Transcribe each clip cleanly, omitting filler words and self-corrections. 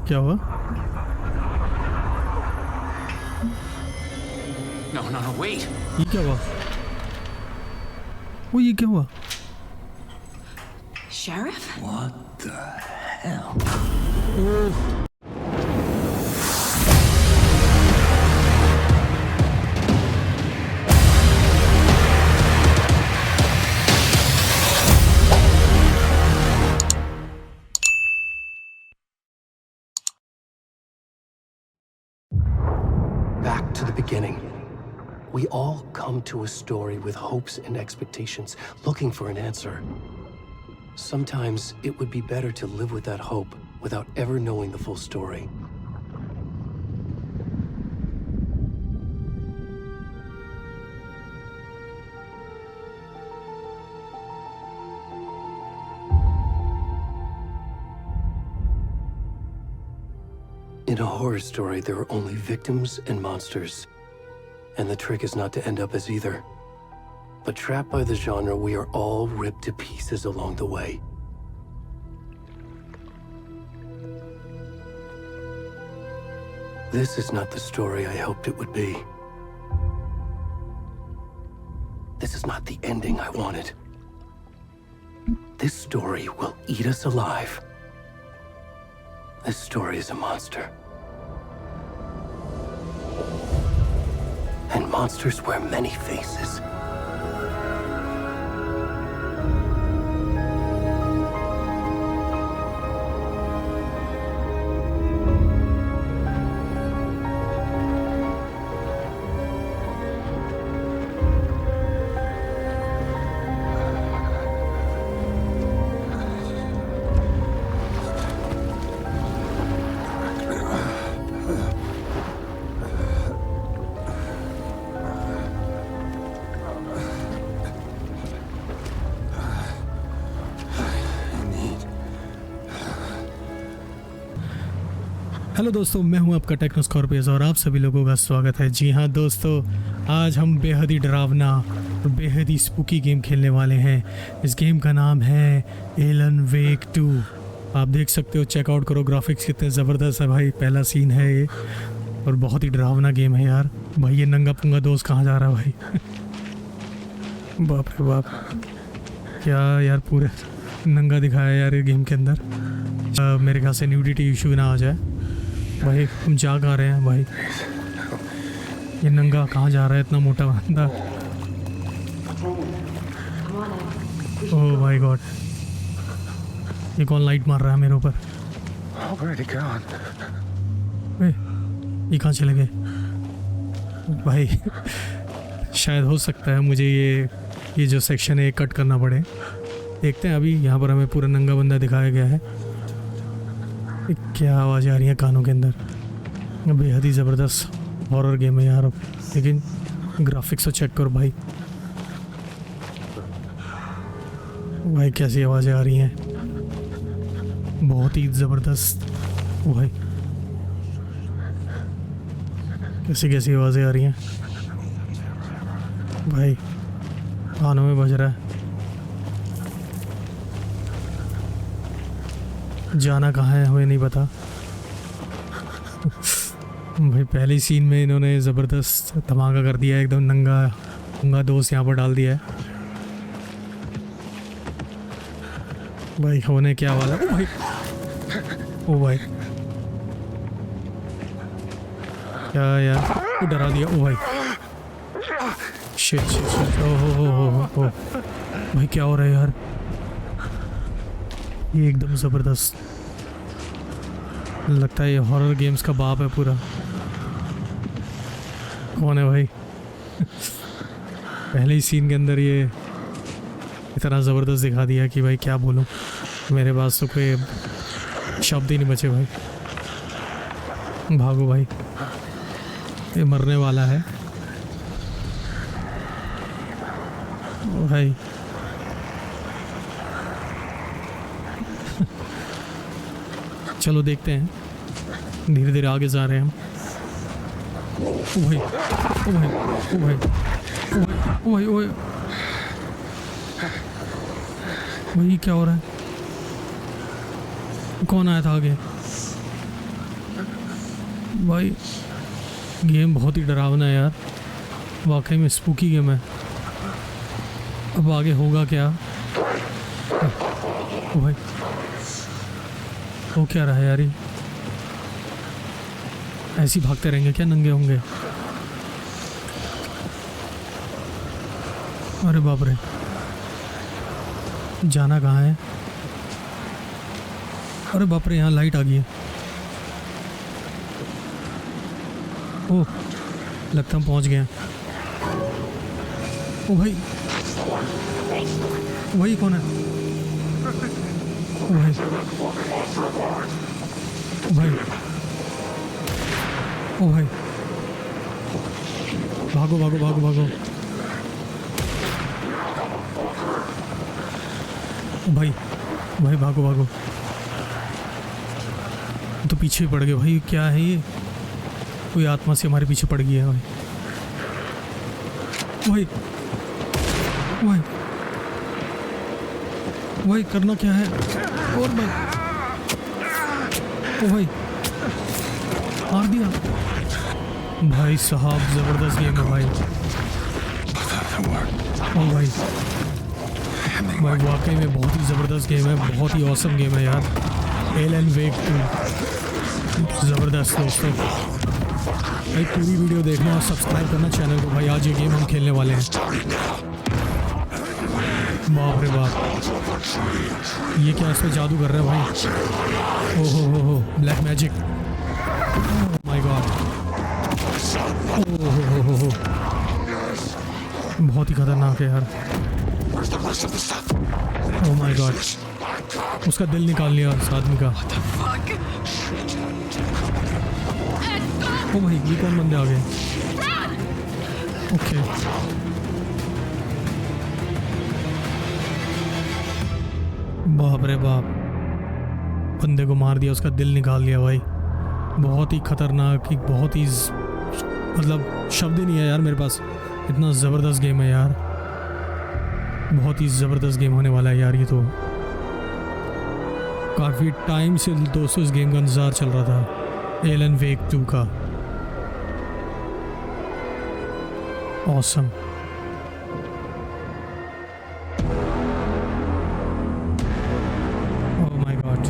क्या हुआ? No, wait. ये क्या हुआ? वो ये क्या हुआ? Sheriff? What the hell? Back to the beginning. We all come to a story with hopes and expectations, looking for an answer. Sometimes it would be better to live with that hope without ever knowing the full story. In a horror story, there are only victims and monsters. And the trick is not to end up as either. But trapped by the genre, we are all ripped to pieces along the way. This is not the story I hoped it would be. This is not the ending I wanted. This story will eat us alive. This story is a monster. And monsters wear many faces. Hello दोस्तों, मैं हूं आपका टेक्नोस्कॉर्पियस और आप सभी लोगों का स्वागत है। जी हाँ दोस्तों, आज हम बेहद ही डरावना और बेहद ही स्पूकी गेम खेलने वाले हैं। इस गेम का नाम है एलन वेक 2। आप देख सकते हो, चेकआउट करो, ग्राफिक्स कितने ज़बरदस्त है भाई। पहला सीन है ये और बहुत ही डरावना गेम है यार। भाई ये नंगा पुंगा दोस्त कहाँ जा रहा है भाई? बाप रे बाप, क्या यार पूरे नंगा दिखाया यार ये गेम के अंदर। मेरे ख्याल से न्यूडिटी इशू ना आ जाए भाई। हम जा कहाँ रहे हैं भाई? ये नंगा कहाँ जा रहा है इतना मोटा बंदा? ओह माय गॉड, ये कौन लाइट मार रहा है मेरे ऊपर? ये कहाँ चले गए भाई? शायद हो सकता है मुझे ये जो सेक्शन है कट करना पड़े। देखते हैं। अभी यहाँ पर हमें पूरा नंगा बंदा दिखाया गया है। क्या आवाज़ आ रही है कानों के अंदर? बेहद ही ज़बरदस्त हॉरर गेम है यार। लेकिन ग्राफिक्स तो चेक करो भाई। भाई कैसी आवाज़ें आ रही हैं, बहुत ही ज़बरदस्त। ओ भाई कैसी कैसी आवाज़ें आ रही हैं भाई, कानों में बज रहा है। जाना कहाँ है हमें नहीं पता भाई। पहले सीन में इन्होंने ज़बरदस्त धमाका कर दिया, एकदम नंगा दोस्त यहाँ पर डाल दिया है भाई। होने क्या वाला? ओ भाई, ओ भाई क्या यार, वो डरा दिया। ओ भाई शिट शिट शिट, ओ भाई क्या हो रहा है यार? ये एकदम ज़बरदस्त लगता है। ये हॉरर गेम्स का बाप है पूरा। कौन है भाई? पहले ही सीन के अंदर ये इतना ज़बरदस्त दिखा दिया कि भाई क्या बोलूं। मेरे पास तो कोई शब्द ही नहीं बचे भाई। भागो भाई, ये मरने वाला है भाई। चलो देखते हैं, धीरे धीरे आगे जा रहे हैं हम। ओ भाई, ओ भाई, ओ भाई, ओ भाई, ओ भाई, भाई क्या हो रहा है? कौन आया था आगे? भाई गेम बहुत ही डरावना है यार, वाकई में स्पूकी गेम है। अब आगे होगा क्या? ओ भाई हो क्या रहा है यार? ये ऐसे ही भागते रहेंगे क्या? नंगे होंगे? अरे बाप रे, जाना कहाँ है? अरे बाप रे, यहाँ लाइट आ गई है। ओह, लगता हम पहुँच गए हैं। ओ भाई, वही कौन है? ओ भाई, ओ भाई, ओ भाई, भागो भागो भागो भागो। भाई भाई भागो भागो, तो पीछे ही पड़ गए भाई। क्या है ये? कोई आत्मा से हमारे पीछे पड़ गई है भाई। भाई भाई भाई करना क्या है? और भाई, ओ भाई मार दिया भाई साहब, जबरदस्त गेम है भाई। ओ भाई भाई वाकई में बहुत ही ज़बरदस्त गेम है, बहुत ही औसम गेम है यार। एलन वेक 2 ज़बरदस्त दोस्तों। भाई पूरी वीडियो देखना और सब्सक्राइब करना चैनल को भाई। आज ये गेम हम खेलने वाले हैं। बाप रे बाप, ये क्या इस पर जादू कर रहे हैं भाई? ओ हो ब्लैक मैजिक, माय गॉड, ओ हो बहुत ही खतरनाक है यार। ओह माय गॉड, उसका दिल निकाल लिया उस आदमी का। ओ भाई, ये कौन बंदे आ गए? ओके बाप रे बाप, बंदे को मार दिया, उसका दिल निकाल लिया भाई। बहुत ही खतरनाक, बहुत ही मतलब शब्द ही नहीं है यार मेरे पास, इतना ज़बरदस्त गेम है यार। बहुत ही ज़बरदस्त गेम होने वाला है यार ये तो। काफ़ी टाइम से दोस्तों इस गेम का इंतज़ार चल रहा था, एलन वेक 2 का। ऑसम। ओह माय गॉड,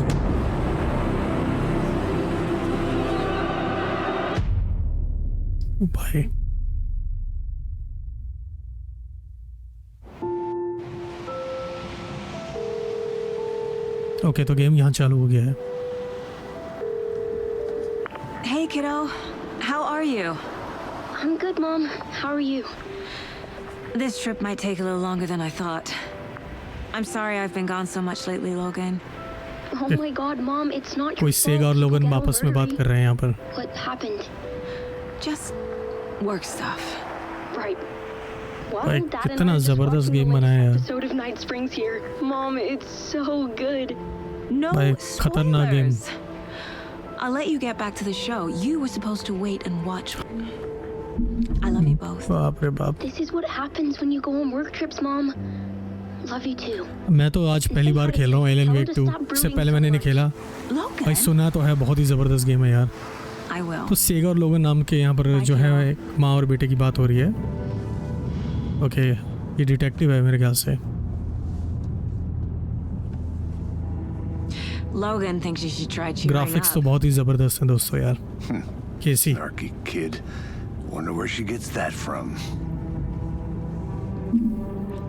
भाई ओके तो गेम यहाँ चालू हो गया है। Hey kiddo, how are you? I'm good, Mom. How are you? This trip might take a little longer than I thought. I'm sorry I've been gone so much lately, Logan. Oh my God, Mom, it's not your कोई fault. सेगा और लोगन Get आपस out में बात early. कर रहे हैं यहाँ पर। What happened? Just work stuff. Right. Why भाई don't Dad and कितना I just ज़बरदस्त watch the गेम बनाया है। episode of Night Springs here? Mom, it's so good. No भाई खतरनाक game. spoilers. I'll let you get back to the show. You were supposed to wait and watch. I love you both. बाप रे बाप, This is what happens when you go on work trips, Mom. Love you too. मैं तो आज पहली बार खेल रहा हूँ एलन वेक 2। इससे पहले मैंने नहीं खेला Logan. भाई, सुना तो है बहुत ही ज़बरदस्त गेम है यार। I will. तो सेगा और लोगन नाम के यहाँ पर जो है एक माँ और बेटे की बात हो रही है। ओके ये डिटेक्टिव है मेरे ख्याल से। Logan thinks you should try cheering graphics तो up. बहुत ही ज़बरदस्त है दोस्तों यार। कैसी Snarky kid. Wonder where she gets that from.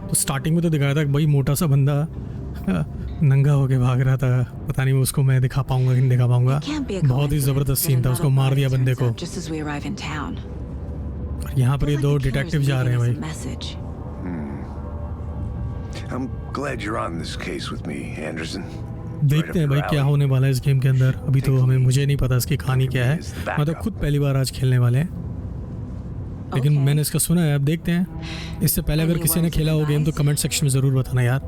तो स्टार्टिंग में तो दिखाया था कि भाई मोटा सा बंदा नंगा होके भाग रहा था। पता नहीं उसको मैं दिखा पाऊंगा कि नहीं दिखा पाऊंगा। Can't be a बहुत ही coincidence ज़बरदस्त that सीन था, उसको another मार body दिया बंदे turns को। up just as we arrive in town. और यहाँ पर ये Feels दो like the killer's डिटेक्टिव जा रहे हैं leaving us भाई। a message. I'm glad you're on this case with me, Anderson. देखते हैं भाई क्या होने वाला है इस गेम के अंदर। अभी तो हमें मुझे नहीं पता इसकी कहानी क्या है। मैं तो खुद पहली बार आज खेलने वाले हैं, लेकिन Okay. मैंने इसका सुना है। अब देखते हैं। इससे पहले अगर किसी ने खेला हो गेम तो कमेंट सेक्शन में ज़रूर बताना यार।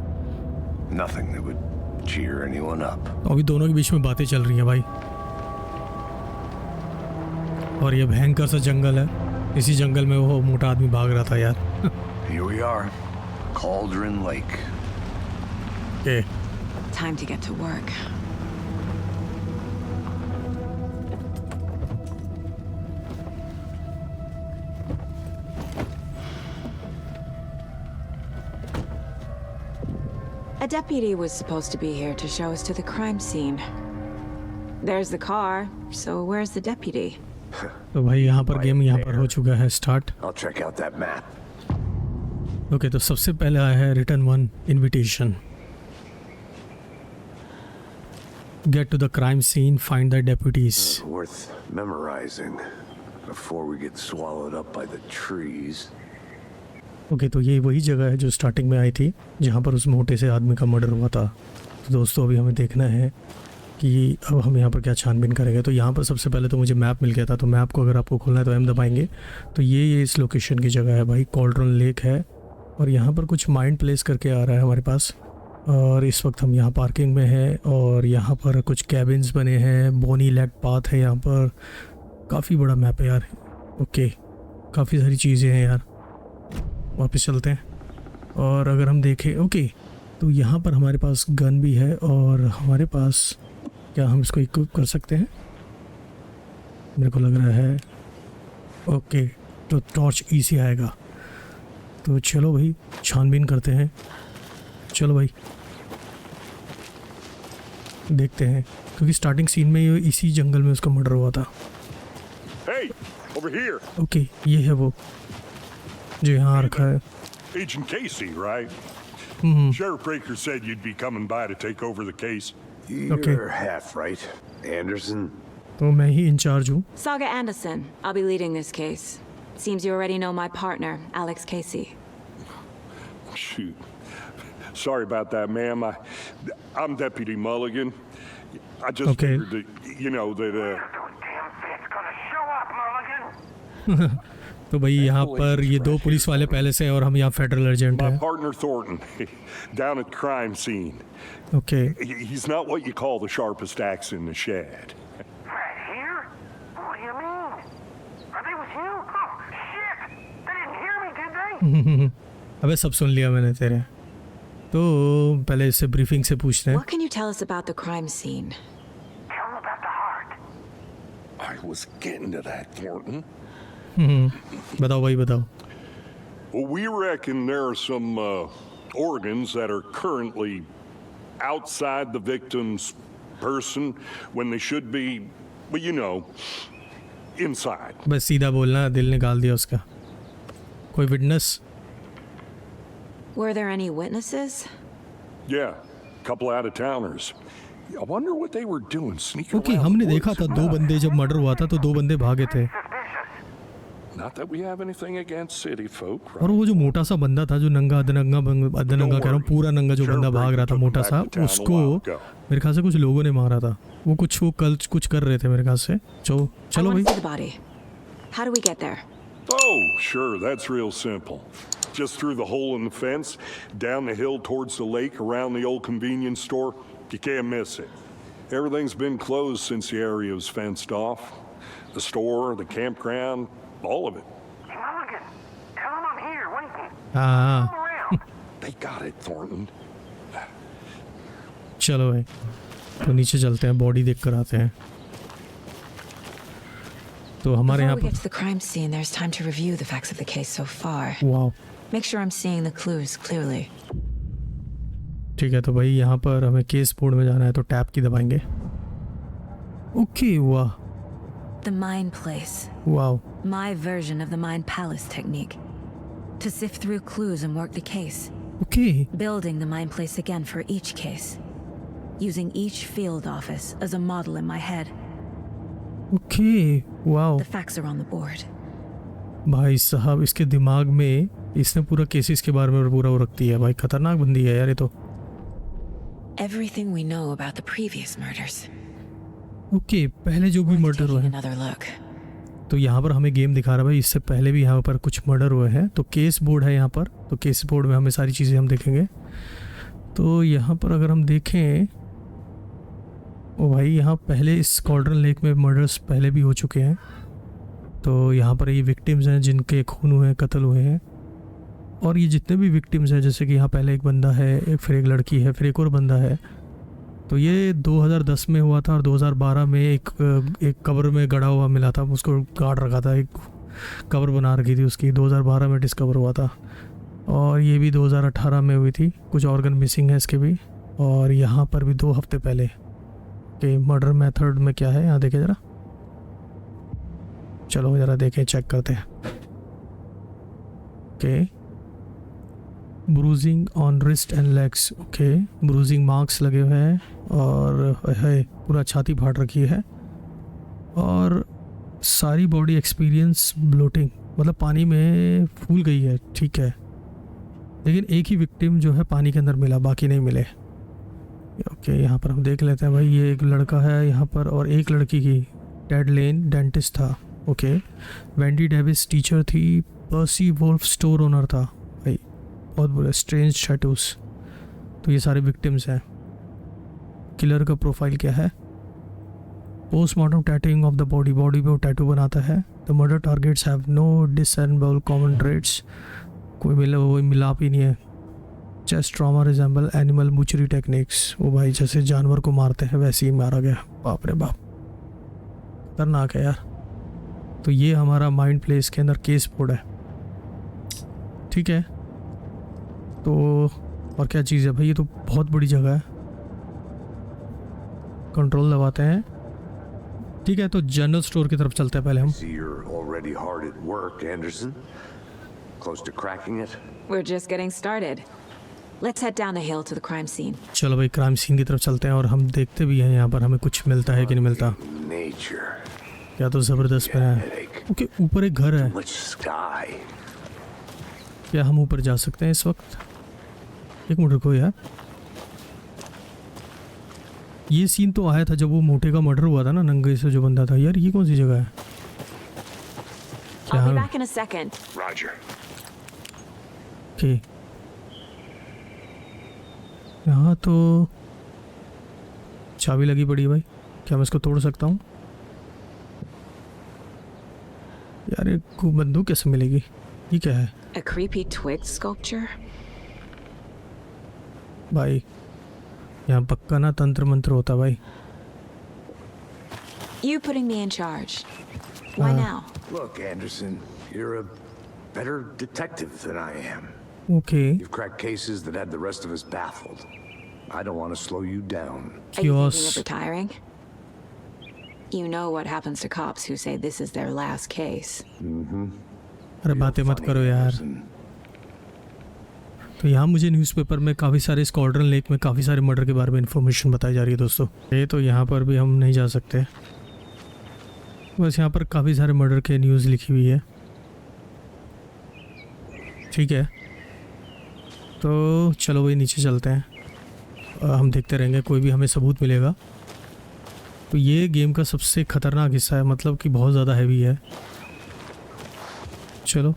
Nothing that would cheer anyone up. तो अभी दोनों के बीच में बातें चल रही हैं भाई। और ये भयंकर सा जंगल है, इसी जंगल में वो मोटा आदमी भाग रहा था यार। Here we are. Cauldron Lake. Okay Time to get to work. A deputy was supposed to be here to show us to the crime scene. There's the car, so where's the deputy? तो भाई यहाँ पर game यहाँ पर हो चुका है start. I'll check out that map. Okay, तो सबसे पहले आया है return 1 invitation. Get to the crime scene, find the deputies. Worth memorizing before we get swallowed up by the trees. Okay, तो ये वही जगह है जो स्टार्टिंग में आई थी जहाँ पर उस मोटे से आदमी का मर्डर हुआ था। तो दोस्तों अभी हमें देखना है कि अब हम यहाँ पर क्या छानबीन करेंगे। तो यहाँ पर सबसे पहले तो मुझे मैप मिल गया था, तो मैप को अगर आपको खोलना है तो एम दबाएंगे तो ये इस लोकेशन की जगह है भाई। कॉल्ड्रन लेक है और यहाँ पर कुछ माइंड प्लेस करके आ रहा है हमारे पास। और इस वक्त हम यहाँ पार्किंग में हैं और यहाँ पर कुछ कैबिन्स बने हैं, बोनी लेक पाथ है यहाँ पर। काफ़ी बड़ा मैप है यार। ओके, काफ़ी सारी चीज़ें हैं यार। वापस चलते हैं और अगर हम देखें ओके तो यहाँ पर हमारे पास गन भी है और हमारे पास क्या हम इसको इक्विप कर सकते हैं, मेरे को लग रहा है। ओके, तो टॉर्च इसी आएगा। तो चलो भाई छानबीन करते हैं। चलो भाई देखते हैं, क्योंकि स्टार्टिंग सीन में ये इसी जंगल में उसका मर्डर हुआ था। Hey, over here. ओके, ये है वो जो यहाँ रखा है। Agent Casey, right? Sheriff Breaker said you'd be coming by to take over the case. You're Okay. half right. Anderson. तो मैं ही इंचार्ज हूँ। Saga Anderson. I'll be leading this case. Seems you already know my partner, Alex Casey. Shoot. Sorry about that, ma'am. I'm Deputy Mulligan. I just Okay. figured that, you know, that, Damn fit's gonna show up, Mulligan. तो भाई यहाँ पर ये दो police वाले पहले से और हम यहाँ फेडरल एजेंट my हैं। partner Thornton, down at crime scene. Okay, He's not what you call the sharpest axe in the shed. Right here? What do you mean? Are they with you? Oh, shit! They didn't hear me, did they? अबे सब सुन लिया मैंने तेरे। तो पहले इससे briefing से पूछते हैं। What can you tell us about the crime scene? Tell them about the heart. I was getting to that, Thornton. बताओ भाई बताओ। Well, we reckon there are some organs that are currently outside the victim's person when they should be, well, you know, inside. बस सीधा बोलना, दिल निकाल दिया उसका। कोई witness? Were there any witnesses? Yeah, a couple out of towners. I wonder what they were doing, sneaking okay, around हमने the देखा woods था at दो night. बंदे जब मर्डर हुआ था तो दो बंदे भागे थे। Not that we have anything against city folk. और वो जो मोटा सा बंदा था जो नंगा अधनंगा कह रहा हूँ, पूरा नंगा जो बंदा भाग रहा था मोटा सा, उसको मेरे ख्याल से कुछ लोगों ने मारा था। वो कल कुछ कर रहे थे मेरे ख्याल से। I चलो want भाई। to see the body. How do we get there? Oh, sure, that's real simple. Just through the hole in the fence, down the hill towards the lake, around the old convenience store. You can't miss it. Everything's been closed since the area was fenced off. The store, the campground, all of it. Hey, Mulligan, tell them I'm here, waiting. हाँ Come around. They got it, Thornton. चलो भाई, तो नीचे चलते हैं, body देख कर आते हैं। तो हमारे Before यहाँ we get पर to the crime scene, there's time to review the facts of the case so far. वाह, Make sure I'm seeing the clues clearly. ठीक है। तो भाई यहाँ पर हमें केस बोर्ड में जाना है तो टैप की दबाएंगे। ओके, वाह The Mind Place. वाह। My version of the Mind Palace technique. To sift through clues and work the case. Okay, Building the Mind Place again for each case. Using each field office as a model in my head. Okay, वाह। The facts are on the board. भाई साहब, इसके दिमाग में इसने पूरा cases के बारे में पूरा वो रखती है भाई। खतरनाक बंदी है यार ये तो। Everything we know about the previous murders. Okay, पहले जो भी Worth मर्डर हुए taking हैं, another look. तो यहाँ पर हमें गेम दिखा रहा है भाई, इससे पहले भी यहाँ पर कुछ मर्डर हुए हैं। तो केस बोर्ड है यहाँ पर, तो केस बोर्ड में हमें सारी चीज़ें हम देखेंगे। तो यहाँ पर अगर हम देखें, ओ भाई यहाँ पहले इस कॉल्ड्रन लेक में मर्डर्स पहले भी हो चुके हैं। तो यहाँ पर ये विक्टिम्स हैं जिनके खून हुए हैं, कत्ल हुए हैं। और ये जितने भी विक्टिम्स हैं, जैसे कि यहाँ पहले एक बंदा है, फिर एक लड़की है, फिर एक और बंदा है। तो ये 2010 में हुआ था और 2012 में एक कब्र में गड़ा हुआ मिला था, उसको गाड़ रखा था, एक कब्र बना रखी थी उसकी, 2012 में डिस्कवर हुआ था। और ये भी 2018 में हुई थी, कुछ ऑर्गन मिसिंग है इसके भी। और यहाँ पर भी 2 हफ्ते पहले के मर्डर मेथड में क्या है यहाँ देखें ज़रा, चलो ज़रा देखें, चेक करते हैं। Okay, bruising on wrist and legs, okay, bruising marks लगे हुए हैं और है पूरा छाती फाड़ रखी है और सारी बॉडी एक्सपीरियंस ब्लोटिंग, मतलब पानी में फूल गई है, ठीक है। लेकिन एक ही विक्टिम जो है पानी के अंदर मिला, बाकी नहीं मिले। ओके, यहाँ पर हम देख लेते हैं भाई, ये एक लड़का है यहाँ पर और एक लड़की की, टेड लेन डेंटिस्ट था। ओके, वेंडी डेविस टीचर थी, पर्सी वोल्फ स्टोर ओनर था। भाई बहुत बुरे स्ट्रेंज टैटूज। तो ये सारे विक्टिम्स हैं। किलर का प्रोफाइल क्या है? Postmortem tattooing of the body, body पे वो टैटू बनाता है। The murder targets have no discernible common traits, कोई मिलाप ही नहीं है। Chest trauma resemble animal butchery techniques, वो भाई जैसे जानवर को मारते हैं वैसे ही मारा गया। बाप रे बाप, खतरनाक है यार। तो ये हमारा माइंड प्लेस के अंदर केस बोर्ड है, ठीक है। तो और क्या चीज़ है भाई, ये तो बहुत बड़ी जगह है। कंट्रोल दबाते हैं, ठीक है। तो जनरल स्टोर की तरफ चलते हैं पहले हम। See, you're already hard at work, Anderson. Close to cracking it? We're just getting started. Let's head down the hill to the crime scene. चलो भाई क्राइम सीन की तरफ चलते हैं और हम देखते भी हैं यहाँ पर हमें कुछ मिलता है कि नहीं मिलता। Nature. क्या तो ज़बरदस्त बना है। Headache. ओके, ऊपर एक घर है, Much sky. क्या हम ऊपर जा सकते हैं इस वक्त? एक मिनट रुको यार, ये सीन तो आया था जब वो मोटे का मर्डर हुआ था ना, नंगे से जो बंदा था। यार ये कौन सी जगह है? I'll be back in a second. Roger. Okay, यहाँ तो चाबी लगी पड़ी है भाई, क्या मैं इसको तोड़ सकता हूँ? यार एक बंदूक कैसे मिलेगी? ये क्या है A creepy twig sculpture? भाई? यहाँ पक्का ना तंत्र मंत्र होता भाई। You putting me in charge. Why now? Look, Anderson, you're a better detective than I am. Okay, You've cracked cases that had the rest of us baffled. I don't want to slow you down. Are you Chaos. thinking of retiring? You know what happens to cops who say this is their last case. अरे बातें मत करो यार। Anderson. तो यहाँ मुझे newspaper में काफ़ी सारे स्क्वाड्रन लेक में काफ़ी सारे मर्डर के बारे में इंफॉर्मेशन बताई जा रही है दोस्तों। ये तो यहाँ पर भी हम नहीं जा सकते, बस यहाँ पर काफ़ी सारे मर्डर के न्यूज़ लिखी हुई है, ठीक है। तो चलो भाई नीचे चलते हैं, हम देखते रहेंगे कोई भी हमें सबूत मिलेगा। तो ये गेम का सबसे ख़तरनाक हिस्सा है, मतलब कि बहुत ज़्यादा हैवी है। चलो,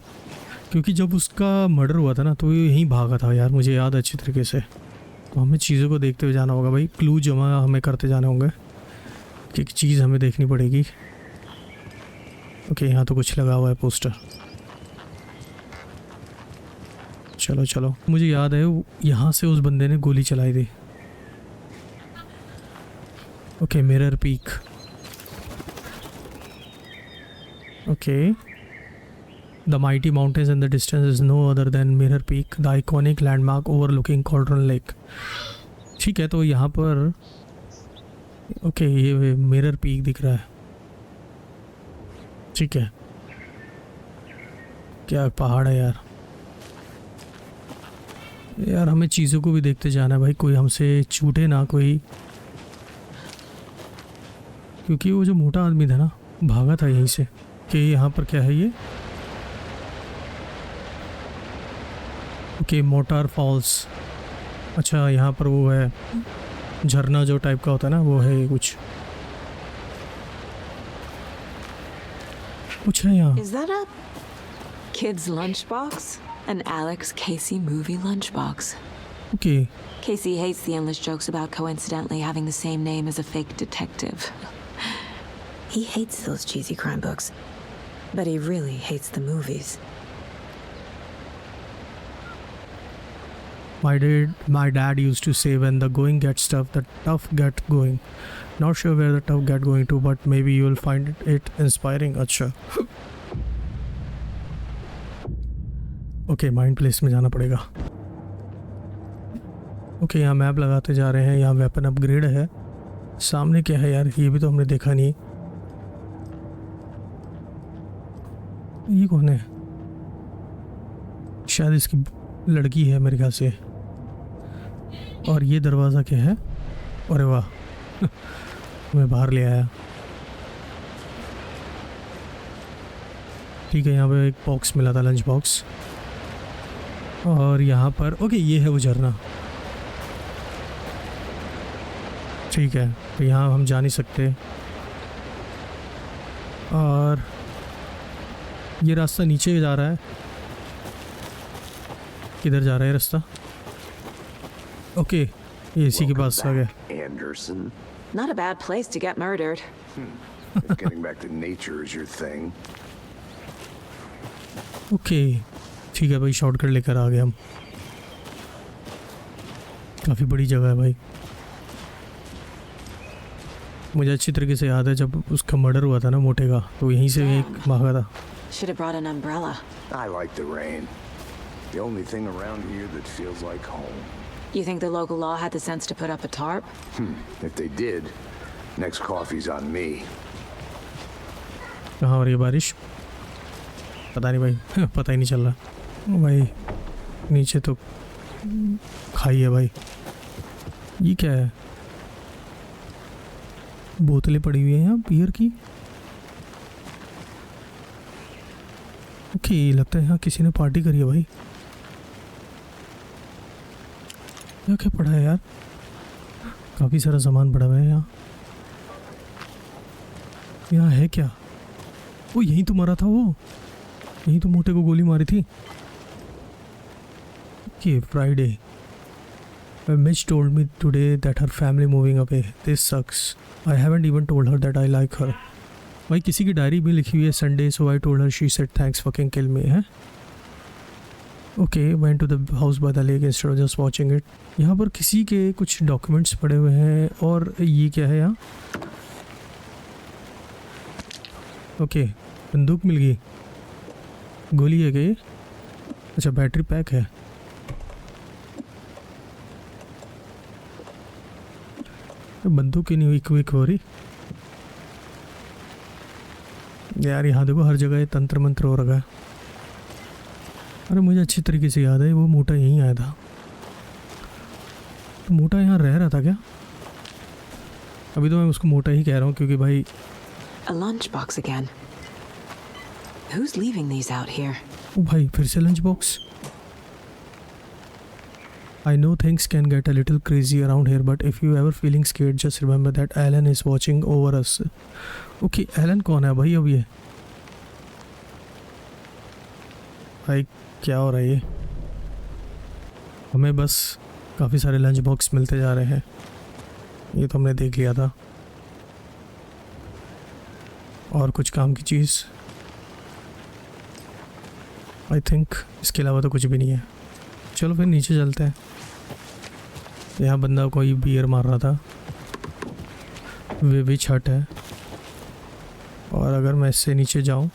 क्योंकि जब उसका मर्डर हुआ था ना तो ये यहीं भागा था यार, मुझे याद है अच्छी तरीके से। तो हमें चीज़ों को देखते हुए जाना होगा भाई, क्लू जमा हमें करते जाने होंगे कि एक चीज़ हमें देखनी पड़ेगी। ओके, यहाँ तो कुछ लगा हुआ है पोस्टर। चलो चलो, मुझे याद है यहाँ से उस बंदे ने गोली चलाई थी। Okay, mirror peak. Okay, The mighty mountains in the distance is no other than Mirror Peak, the iconic landmark overlooking Cauldron Lake. ठीक है, तो यहाँ पर ओके ये मिरर पीक दिख रहा है, ठीक है। क्या पहाड़ है यार। यार हमें चीज़ों को भी देखते जाना है भाई, कोई हमसे छूटे ना कोई, क्योंकि वो जो मोटा आदमी था ना भागा था यहीं से। कि यहाँ पर क्या है ये? Okay, Motor Falls. अच्छा, यहाँ पर वो है झरना जो टाइप का होता है ना, वो है कुछ है यहाँ। Is that a kid's lunchbox? An Alex Casey movie lunchbox. Okay, Casey hates the endless jokes about coincidentally having the same name as a fake detective. He hates those cheesy crime books, but he really hates the movies. My dad used to say when the going gets tough, the tough get going. Not sure where the tough get going to, but maybe you will find it inspiring. अच्छा okay mind place में जाना पड़ेगा। Okay यहाँ map लगाते जा रहे हैं। यहाँ वेपन अपग्रेड है। सामने क्या है यार, ये भी तो हमने देखा नहीं। ये कौन है? शायद इसकी लड़की है मेरे ख्याल से। और ये दरवाज़ा क्या है? अरे वाह मैं बाहर ले आया। ठीक है, यहाँ पे एक बॉक्स मिला था, लंच बॉक्स। और यहाँ पर ओके ये है वो झरना। ठीक है, तो यहाँ हम जा नहीं सकते। और ये रास्ता नीचे जा रहा है। किधर जा रहा है रास्ता? ओके ये इसी के पास आ गया। Anderson. Not a bad place to get murdered. If getting back to nature is your thing. Okay ठीक है भाई, शॉर्टकट लेकर आ गए हम। काफ़ी बड़ी जगह है भाई। मुझे अच्छी तरीके से याद है जब उसका मर्डर हुआ था ना मोटे का, तो यहीं से एक भागा था। Should have brought an umbrella. I like the rain. The only thing around here that feels like home. You think the local law had the sense to put up a tarp? If they did, next coffee's on me. कहाँ हो रही है बारिश? पता नहीं भाई पता ही नहीं चल रहा भाई। नीचे तो खाई है भाई। ये क्या है? बोतलें पड़ी हुई हैं यहाँ बियर की। ओके लगता है यहाँ किसी ने पार्टी करी है भाई। यहाँ क्या पड़ा है यार? काफ़ी सारा सामान पड़ा हुआ है यहाँ। यहाँ है क्या? वो यहीं तो मरा था वो, यहीं तो मोटे को गोली मारी थी। Okay Friday. Mitch told me today that her family moving away. This sucks. I haven't even told her that I like her. भाई किसी की डायरी में लिखी हुई है Sunday, so I told her. She said thanks fucking kill me है। Okay, went to the house by the lake instead of just watching it. यहाँ पर किसी के कुछ डॉक्यूमेंट्स पड़े हुए हैं। और ये क्या है यहाँ? ओके बंदूक मिल गई। गोली है क्या ये? अच्छा बैटरी पैक है। बंदूक ही नहीं हुई क्विक हो रही यार। यहाँ देखो हर जगह ये तंत्र मंत्र हो रखा है। अरे मुझे अच्छी तरीके से याद है वो मोटा यहीं आया था। तो मोटा यहाँ रह रहा था क्या? अभी तो मैं उसको मोटा ही कह रहा हूँ क्योंकि भाई। A lunchbox again. Who's leaving these out here? ओ भाई फिर से lunch box. I know things can get a little crazy around here, but if you ever feeling scared, just remember that Alan is watching over us. Okay, Alan कौन है भाई अब ये? भाई क्या हो रहा है ये? हमें बस काफ़ी सारे लंच बॉक्स मिलते जा रहे हैं। ये तो हमने देख लिया था। और कुछ काम की चीज़ आई थिंक इसके अलावा तो कुछ भी नहीं है। चलो फिर नीचे चलते हैं। यहाँ बंदा कोई बियर मार रहा था। वे भी छत है। और अगर मैं इससे नीचे जाऊँ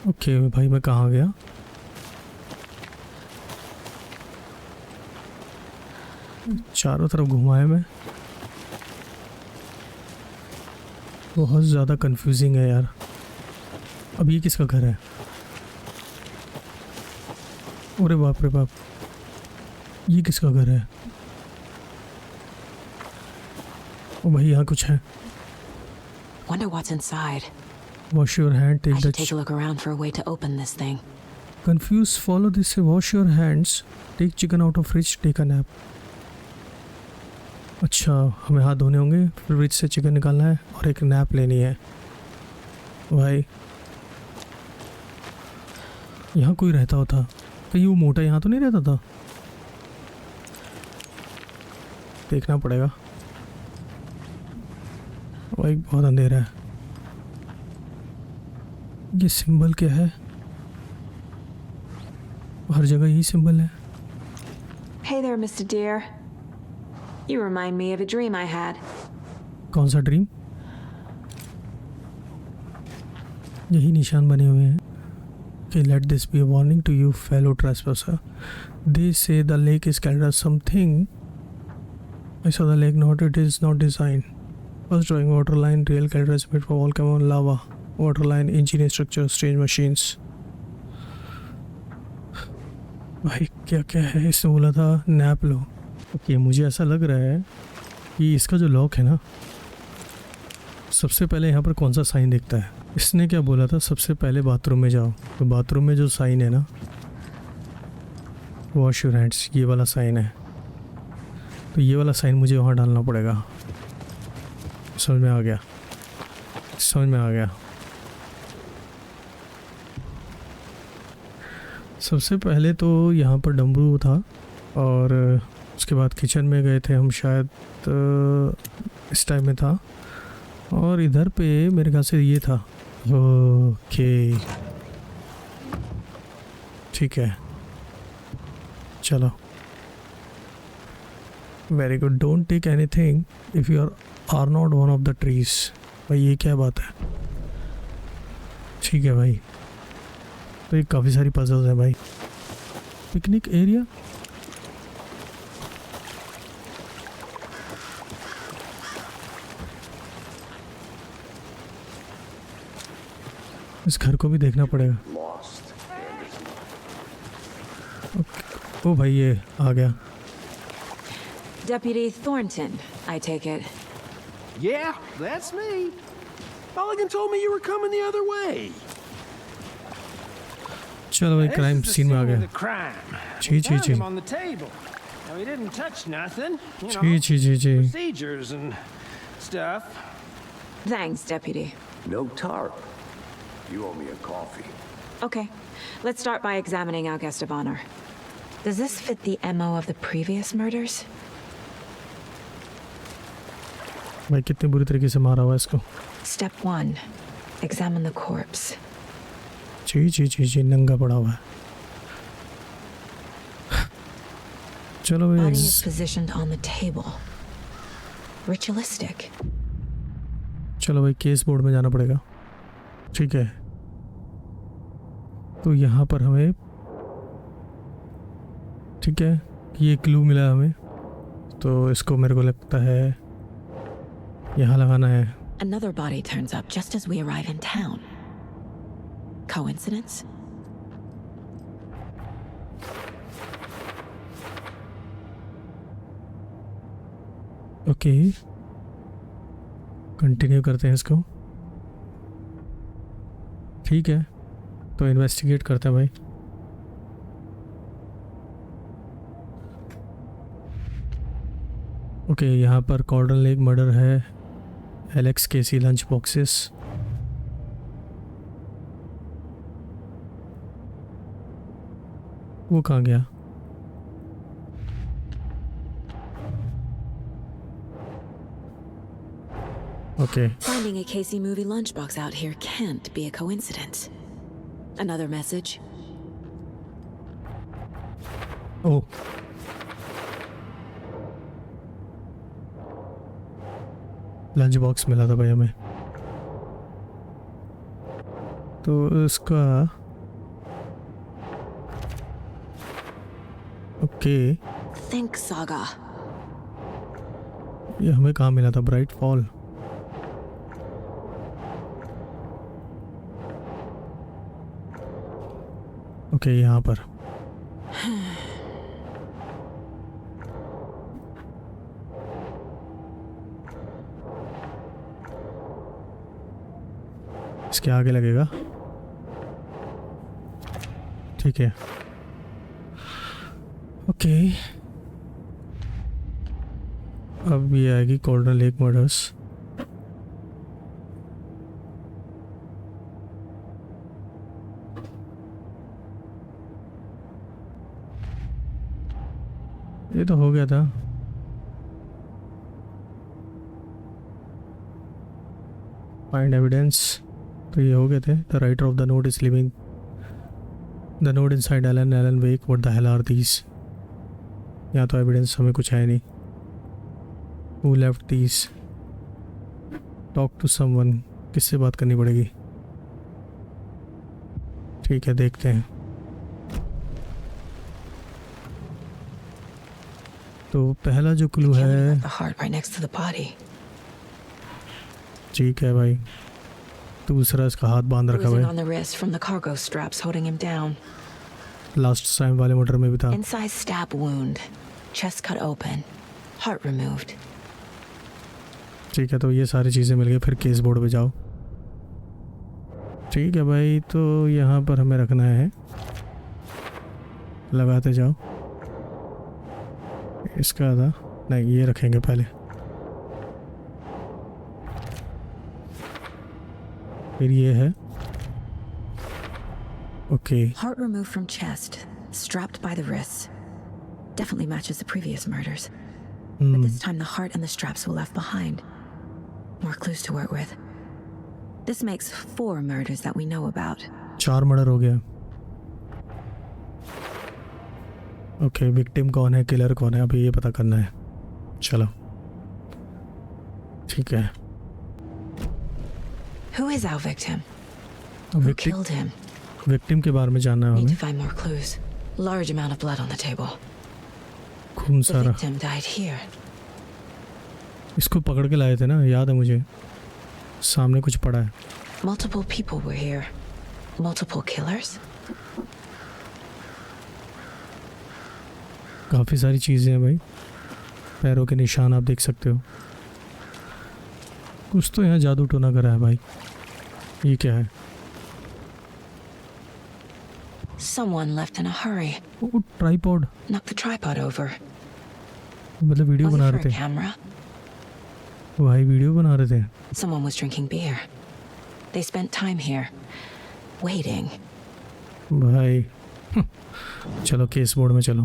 ओके भाई मैं कहाँ गया? चारों तरफ घुमाया मैं। बहुत ज़्यादा कंफ्यूजिंग है यार। अब ये किसका घर है? अरे बाप रे बाप, ये किसका घर है? ओ भाई यहाँ कुछ है। Wonder what's inside. Wash your hand, I take should the take a look around for a way to open this thing. confused, follow this, wash your hands, take chicken out of fridge, take a nap. अच्छा हमें हाथ धोने होंगे, fridge से chicken निकालना है और एक नैप लेनी है। भाई यहाँ कोई रहता होता, कहीं वो मोटा यहाँ तो नहीं रहता था? देखना पड़ेगा भाई, बहुत अंधेरा है। ये सिंबल क्या है? हर जगह यही सिंबल है। Hey there, Mr. Deer. You remind me of a dream I had. कौन सा ड्रीम? यही निशान बने हुए हैं कि let this be a warning to you fellow trespasser, they say the lake is called something, I saw the lake note, it is not designed. First drawing, water line, real calendar made for volcano lava, water line, engineer structure, strange machines. भाई क्या क्या है, इसने बोला था nap लो। Okay, मुझे ऐसा लग रहा है कि इसका जो लॉक है ना, सबसे पहले यहाँ पर कौन सा साइन दिखता है। इसने क्या बोला था, सबसे पहले बाथरूम में जाओ, तो बाथरूम में जो साइन है ना, वॉश योर हैंड्स, ये वाला साइन है, तो ये वाला साइन मुझे वहाँ डालना पड़ेगा। समझ में आ गया, समझ में आ गया। सबसे पहले तो यहाँ पर डमरू था और उसके बाद किचन में गए थे हम शायद, इस टाइम में था, और इधर पे मेरे ख्याल से ये था। ओके ठीक है, चलो। Very good, don't take anything if you are not one of the trees. भाई ये क्या बात है, ठीक है भाई। तो ये काफ़ी सारी पजल्स हैं भाई। पिकनिक एरिया, इस घर को भी देखना पड़ेगा। ओ भाई ये आ गया। Deputy Thornton, I take it. Yeah, that's me. Mulligan told me you were coming the other way. चलो भाई क्राइम सीन में आ गया। जी जी जी On the table. Now he didn't touch nothing. You know, ji ji ji ji. procedures and stuff. Thanks, Deputy. No tarp. You owe me a coffee. Okay, let's start by examining our guest of honor. Does this fit the MO of the previous murders? भाई कितने बुरी तरीके से मारा हुआ है इसको। Step 1. Examine the corpse. जी जी जी जी, नंगा पड़ा हुआ है। चलो भाई Body is positioned on the table. Ritualistic. चलो भाई केस बोर्ड में जाना पड़ेगा। ठीक है, तो यहाँ पर हमें, ठीक है, ये क्लू मिला हमें, तो इसको मेरे को लगता है यहाँ लगाना है। Another body turns up just as we arrive in town. Coincidence? Okay, continue करते हैं इसको। ठीक है, तो इन्वेस्टिगेट करते हैं भाई। ओके, यहाँ पर कॉर्डन लेक मर्डर है, एलेक्स केसी लंच बॉक्सेस, वो कहाँ गया? Okay. Finding a Casey movie lunchbox out here can't be a coincidence. Another message. Oh. Lunch box मिला था भाई हमें, तो इसका ओके। Think Saga. ये हमें कहाँ मिला था? Bright fall. ओके, यहाँ पर इसके आगे लगेगा। ठीक है, ओके। अब ये आएगी कॉर्डन लेक मर्डर्स। ये तो हो गया था। फाइंड एविडेंस, तो ये हो गए थे। The writer of the note is living the note inside Alan Wake, what the hell are these. यहाँ तो एविडेंस हमें कुछ है नहीं। Who left these, talk to someone, किससे बात करनी पड़ेगी? ठीक है, देखते हैं। तो पहला जो क्लू Killing है, at the heart right next to the body. ठीक है भाई, दूसरा इसका हाथ बांध रखा Bruising हुआ on the wrist from the cargo straps holding him down. है, लास्ट टाइम वाले मोटर में भी था। Incised stab wound. Chest cut open. Heart removed. ठीक है, तो ये सारी चीज़ें मिल गई। फिर केस बोर्ड पे जाओ। ठीक है भाई, तो यहाँ पर हमें रखना है, लगाते जाओ। इसका था नहीं, ये रखेंगे पहले, फिर ये है। Okay, Heart removed from chest. Strapped by the wrists. Definitely matches the previous murders. But this time the heart and the straps were left behind. More clues to work with. This makes 4 murders that we know about. 4 murder हो गया। Okay, victim कौन है, killer कौन है, अभी ये पता करना है। चलो ठीक है। Who is our victim? Who victim killed him? Victim के बारे में जानना है Need हमें। to find more clues. Large amount of blood on the table. खून The सारा। victim died here. इसको पकड़ के लाए थे ना, याद है मुझे, सामने कुछ पड़ा है। Multiple people were here. Multiple killers? काफ़ी सारी चीज़ें हैं भाई, पैरों के निशान आप देख सकते हो। कुछ तो यहाँ जादू टोना करा है भाई। ये क्या है? Someone left in a hurry. वो tripod, Knocked the tripod over. मतलब वीडियो Was it बना for रहे a थे camera? भाई, वीडियो बना रहे थे। Someone was drinking beer. They spent time here. Waiting. भाई चलो केस बोर्ड में चलो।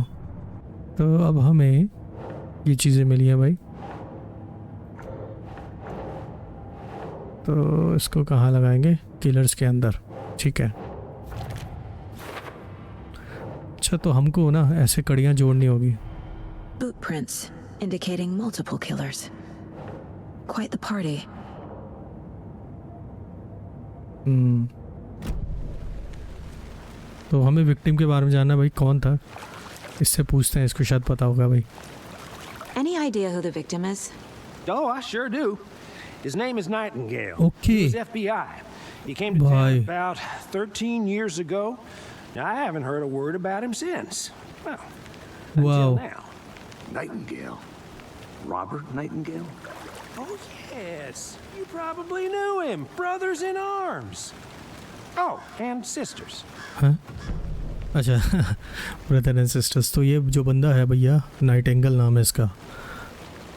तो अब हमें ये चीज़ें मिली हैं भाई, तो इसको कहाँ लगाएंगे? किलर्स के अंदर। ठीक है। अच्छा, तो हमको ना ऐसे कड़ियाँ जोड़नी होगी। Boot prints indicating multiple killers. Quite the party. तो हमें विक्टिम के बारे में जानना है भाई, कौन था, इससे पूछते हैं, इसको शायद पता होगा भाई। Any idea who the victim is? Oh, I sure do. His name is Nightingale. Okay. He was FBI. He came to Bye. town about 13 years ago. Now, I haven't heard a word about him since. Well, until Wow. now. Nightingale? Robert Nightingale? Oh, yes. You probably knew him. Brothers in arms. Oh, and sisters. हाँ अच्छा, brother and sisters. तो ये जो बंदा है भैया, Nightingale नाम है इसका,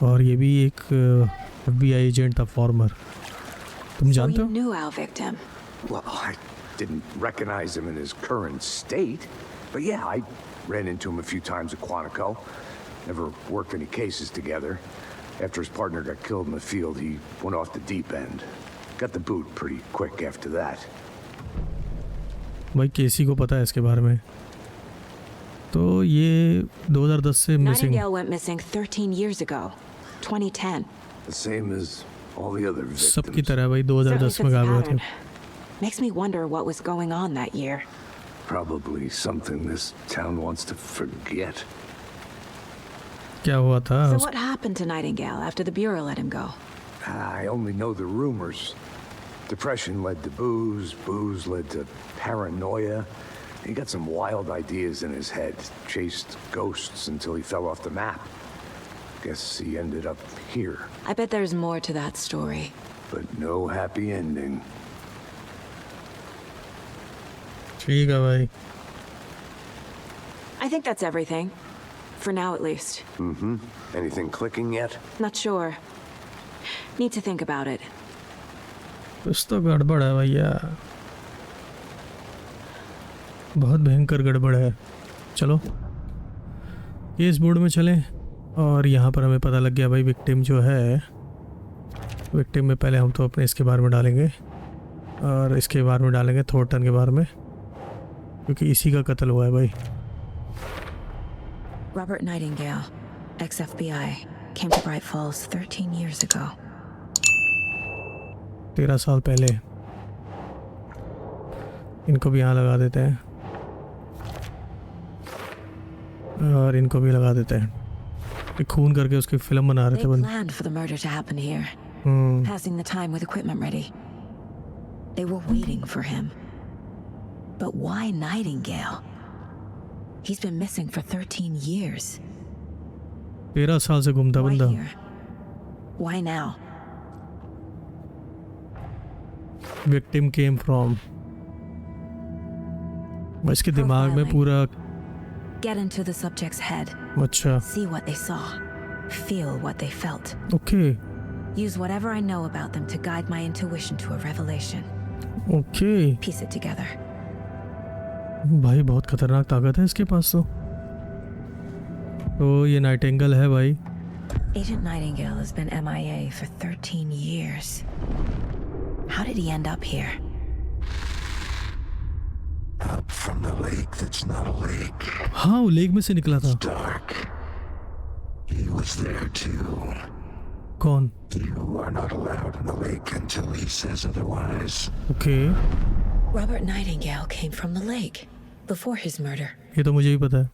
और ये भी एक FBI एजेंट था, फॉर्मर। तुम So जानते you हो? knew our victim. Well, I didn't recognize him in his current state. But yeah, I ran into him a few times at Quantico. Never worked any cases together. After his partner got killed in the field, he went off the deep end. Got the boot pretty quick after that. भाई केसी को पता है इसके बारे में। तो ये 2010 से missing. Nightingale went missing 13 years ago. 2010. The same as all the other सबकी victims. तरह भाई Certainly 2010 fits में the गायब हुए थे। pattern. Makes me wonder what was going on that year. Probably something this town wants to forget. क्या हुआ था? So what happened to Nightingale after the Bureau let him go? I only know the rumors. Depression led to booze, booze led to paranoia. He got some wild ideas in his head, chased ghosts until he fell off the map. Guess he ended up here, I bet there's more to that story. but no happy ending. ठीक है भाई। I think that's everything. For now, at least. Anything clicking yet? Not sure. Need to think about it. कुछ तो गड़बड़ है भैया, बहुत भयंकर गड़बड़ है। चलो केस बोर्ड में चलें, और यहाँ पर हमें पता लग गया भाई विक्टिम जो है, विक्टिम में पहले हम तो अपने इसके बारे में डालेंगे, और इसके बारे में डालेंगे थॉर्टन के बारे में, क्योंकि इसी का कत्ल हुआ है भाई। Robert Nightingale, ex-FBI, came to Bright Falls 13 years ago. 13 साल पहले। इनको भी यहाँ लगा देते हैं और इनको भी लगा देते हैं। एक खून करके उसकी फिल्म बना रहे They थे बंदे। planned for the murder to happen here, passing the time with equipment ready. They were waiting for him. But why Nightingale? He's been missing for 13 years. 13 साल से घूमता Why बंदा। here? Why now? Victim came from. इसके दिमाग में पूरा Get into the subject's head. अच्छा See what they saw. Feel what they felt. Okay Use whatever I know about them to guide my intuition to a revelation. Okay Piece it together. भाई बहुत खतरनाक ताकत है इसके पास तो ये Nightingale है भाई। Agent Nightingale has been MIA for 13 years. How did he end up here? Up from the lake that's not a lake. हाँ वो लेक में से निकला था। Dark. He was there too. कौन? You are not allowed in the lake until he says otherwise. Okay Robert Nightingale came from the lake before his murder. ये तो मुझे ही पता है।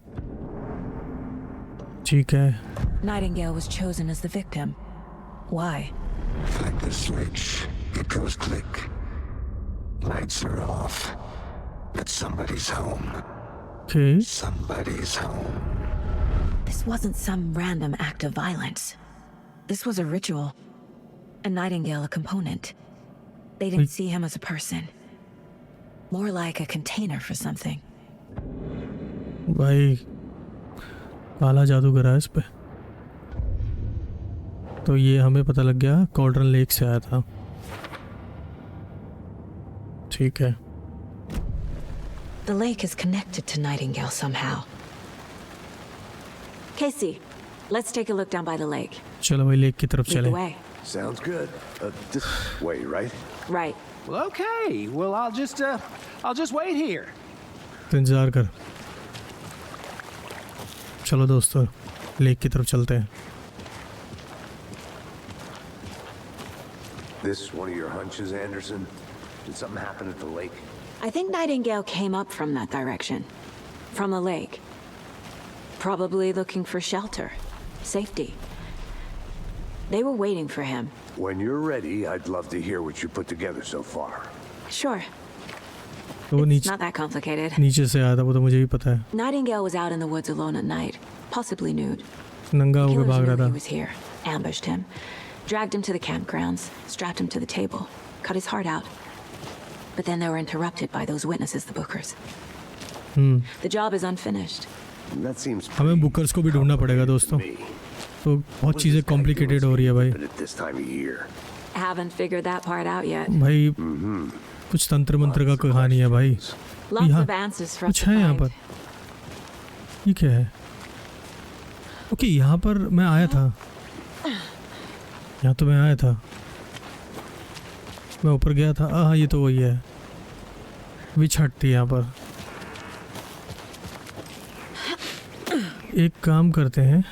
ठीक है Nightingale was chosen as the victim. Why? Like the switch, it goes click. Lights are off. But somebody's home. Okay Somebody's home. This wasn't some random act of violence. This was a ritual. And Nightingale a component. They didn't see him as a person. More like a container for something. भाई काला जादू करा है इस पे। तो ये हमें पता लग गया कॉल्ड्रन लेक से आया था। ठीक है The lake is connected to Nightingale somehow. Casey, let's take a look down by the lake. चलो भाई लेक की तरफ Lead the चले। way. Sounds good. This way, right? Right. Well, okay. Well, I'll just wait here. तो इंतजार कर। चलो दोस्तों लेक की तरफ चलते हैं। This one of your hunches, Anderson? Did something happen at the lake? I think Nightingale came up from that direction. From the lake. Probably looking for shelter. Safety. They were waiting for him. When you're ready, I'd love to hear what you put together so far. Sure. तो वो It's not that complicated. नीचे से आया था वो तो मुझे भी पता है। Nightingale was out in the woods alone at night, possibly nude. नंगा होकर Killers भाग knew रहा he था। was here, ambushed him, dragged him to the campgrounds, strapped him to the table, cut his heart out. But then they were interrupted by those witnesses, the Bookers. The job is unfinished. That seems हमें pretty Booker's को भी ढूंढना पड़ेगा दोस्तों। me. तो बहुत चीज़ें complicated हो रही है भाई। But at this time of year. Haven't figured that part out yet. भाई कुछ तंत्र मंत्र का कहानी है भाई। Lots यहाँ of answers for us कुछ to है यहाँ find. पर। ये क्या है? ओके यहाँ पर मैं आया था। यहाँ तो मैं आया था। मैं ऊपर गया था। हाँ ये तो वही है। विच हट थी यहाँ पर। एक काम करते हैं।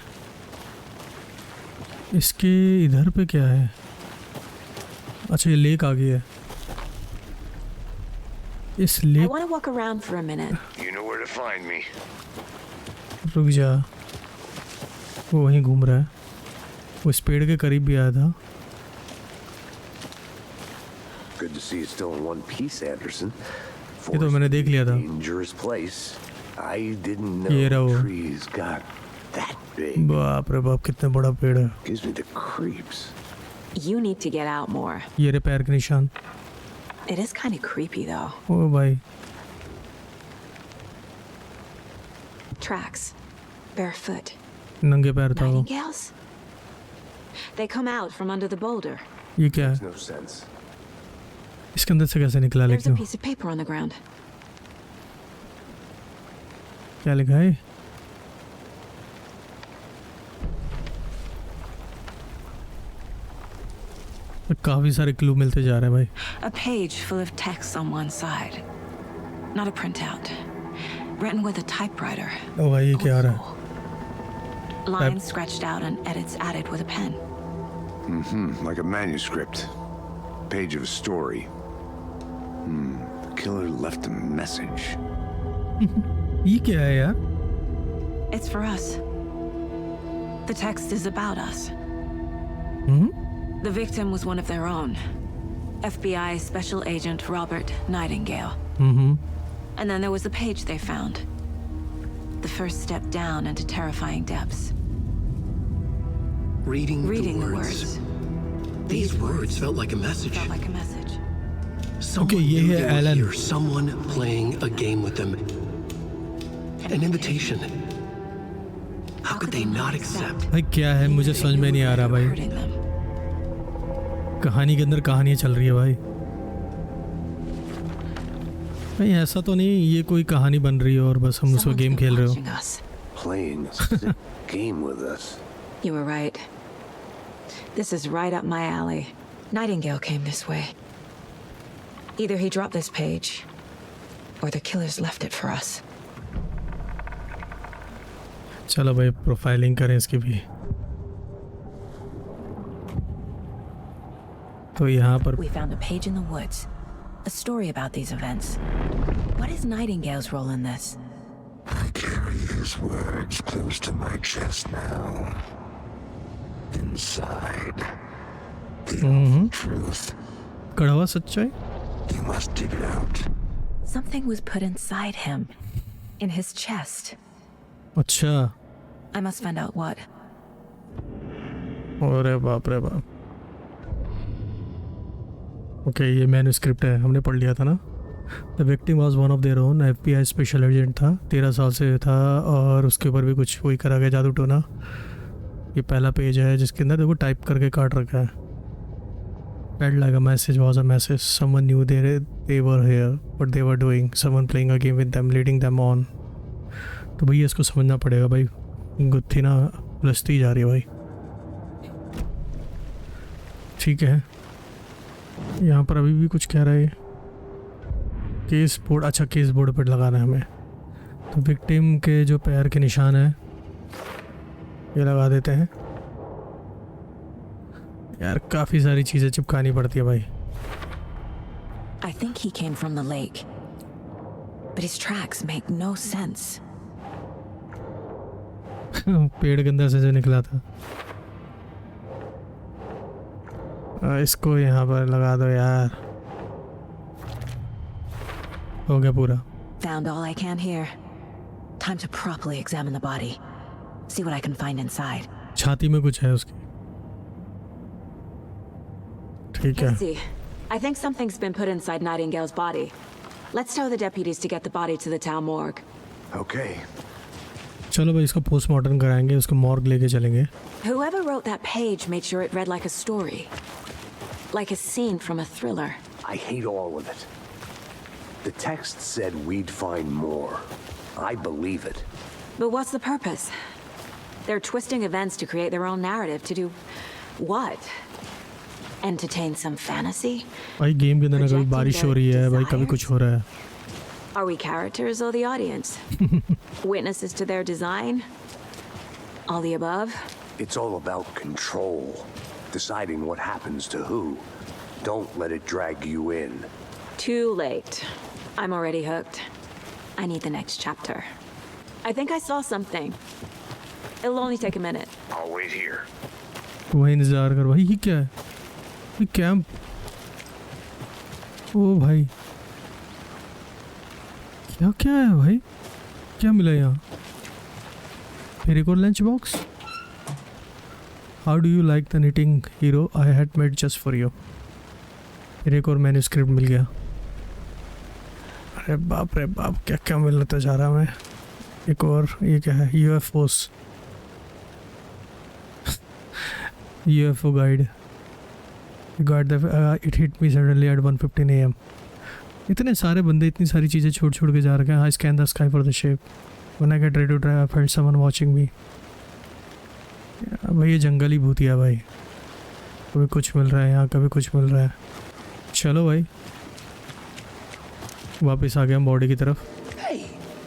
इसके इधर पे क्या है? अच्छा ये लेक आ गई है। इस I lake want to walk around for a minute. You know where to find me. रुक जा। वो वहीं घूम रहा है। वो इस पेड़ के करीब भी आया था। Good to see you still in one piece, Anderson. ये तो मैंने देख लिया था। Dangerous place. I didn't ये रहा know वो। trees got that big. बाप रे बाप कितना बड़ा पेड़ है। Gives me the creeps. You need to get out more. ये रे पैर के निशान। It is kind of creepy though. ओ भाई Tracks. Barefoot. नंगे पैर था वो। Nightingales? They come out from under the boulder. ये क्या है? No sense. इसके अंदर से कैसे निकला There's a लेकिन? piece of paper on the ground. क्या लिखा है? काफी सारे क्लू मिलते जा रहे हैं भाई। A page full of text on one side. Not a printout. Written with a typewriter. ओ भाई ये Old क्या आ रहा है? school. Lines scratched out and edits added with a pen. Like a manuscript. Page of a story. killer left a message. ये क्या है यार? It's for us. The text is about us. The victim was one of their own. FBI Special Agent Robert Nightingale. And then there was the page they found. The first step down into terrifying depths. Reading the words. These words felt like a message. Felt like a message. Someone ये knew है they were Alan. here. Someone playing a game with them. An invitation. How could they not accept? भाई क्या है, मुझे समझ में नहीं आ रहा भाई. Hurting them. कहानी के अंदर कहानियाँ चल रही है भाई. भाई ऐसा तो नहीं ये कोई कहानी बन रही है और बस हम उसको Someone's गेम been खेल रहे हो. watching us. Playing a sick game with us. You were right. This is right up my alley. Nightingale came this way. Either he dropped this page, or the killers left it for us. चलो भाई profiling करें इसकी भी. तो यहाँ पर We found a page in the woods. A story about these events. What is Nightingale's role in this? I carry his words close to my chest now. Inside, the truth. कड़वा सच्चाई. You must dig it out. Something was put inside him. In his chest. अच्छा. I must find out what. अरे बाप रे बाप. Okay ये manuscript है, हमने पढ़ लिया था ना. The victim was one of their own. FBI special agent था, 13 साल से था और उसके ऊपर भी कुछ वही करा गया जादू टोना. ये पहला पेज है जिसके अंदर देखो टाइप करके काट रखा है. Felt like a message was a message. Someone knew they were here, what they were doing. Someone playing a game with them, leading them on. तो भैया इसको समझना पड़ेगा भाई. गुत्थी ना उलझती जा रही है भाई. ठीक है. यहाँ पर अभी भी कुछ कह रहा है. Case board. अच्छा केस बोर्ड पर लगाना है हमें. तो विक्टिम के जो पैर के निशान हैं ये लगा देते हैं. यार काफ़ी सारी चीज़ें चिपकानी पड़ती है भाई. I think he came from the lake. But his tracks make no sense. पेड़ के अंदर से जो निकला था. इसको यहाँ पर लगा दो यार. हो गया पूरा. Found all I can here. Time to properly examine the body. See what I can find inside. छाती में कुछ है उसकी. ठीक है. Let's see. I think something's been put inside Nightingale's body. Let's tell the deputies to get the body to the town morgue. Okay. चलो भाई इसको पोस्टमार्टम कराएंगे, उसको मॉर्ग लेके चलेंगे. Whoever wrote that page made sure it read like a story. Like a scene from a thriller. I hate all of it. The text said we'd find more. I believe it. But what's the purpose? They're twisting events to create their own narrative to do what? Entertain some fantasy? भाई game के अंदर ना कभी बारिश हो रही है भाई, कभी कुछ हो रहा है. Are we characters or the audience? Witnesses to their design? All the above? It's all about control. Deciding what happens to who. Don't let it drag you in. Too late. I'm already hooked. I need the next chapter. I think I saw something. It'll only take a minute. I'll wait here. वही इंतजार कर भाई. ये क्या है? ये camp. ओ भाई क्या क्या है भाई? क्या मिला यहाँ? फिर एक और lunch box. How do you like the knitting hero I had made just for you. फिर एक और मैन्युस्क्रिप्ट मिल गया. अरे बाप रे बाप क्या क्या मिलता जा रहा मैं. एक और ये क्या है? UFOs. UFO guide. It hit me suddenly at 1:15 AM. इतने सारे बंदे इतनी सारी चीज़ें छोड़ छोड़ के जा रखे हैं. I scan the sky for the shape. When I get ready to drive, I felt someone watching me. भाई ये जंगली भूतिया भाई. कभी कुछ मिल रहा है यहाँ, कभी कुछ मिल रहा है. चलो भाई वापस आ गया हम बॉडी की तरफ. Hey,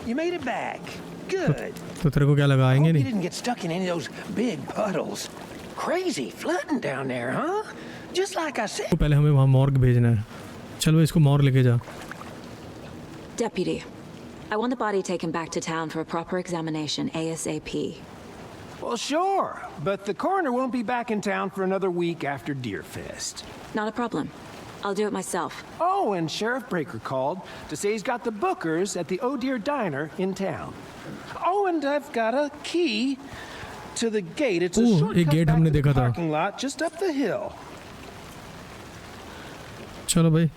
you made it back. Good. तो तेरे को क्या लगा आएंगे Hope you नहीं? didn't get stuck in any of those big puddles. Crazy flooding down there, huh? Just like I said. तो पहले हमें वहाँ मॉर्ग भेजना है. चलो इसको मॉर्ग लेके जा. Deputy, I want the body taken back to town for a proper examination ASAP. Well, sure, but the coroner won't be back in town for another week after Deerfest. Not a problem. I'll do it myself. Oh, and Sheriff Breaker called to say he's got the Bookers at the Oh Dear Diner in town. Oh, and I've got a key to the gate. It's a एक shortcut gate back हमने to the देखा था। parking lot just up the hill. चलो भाई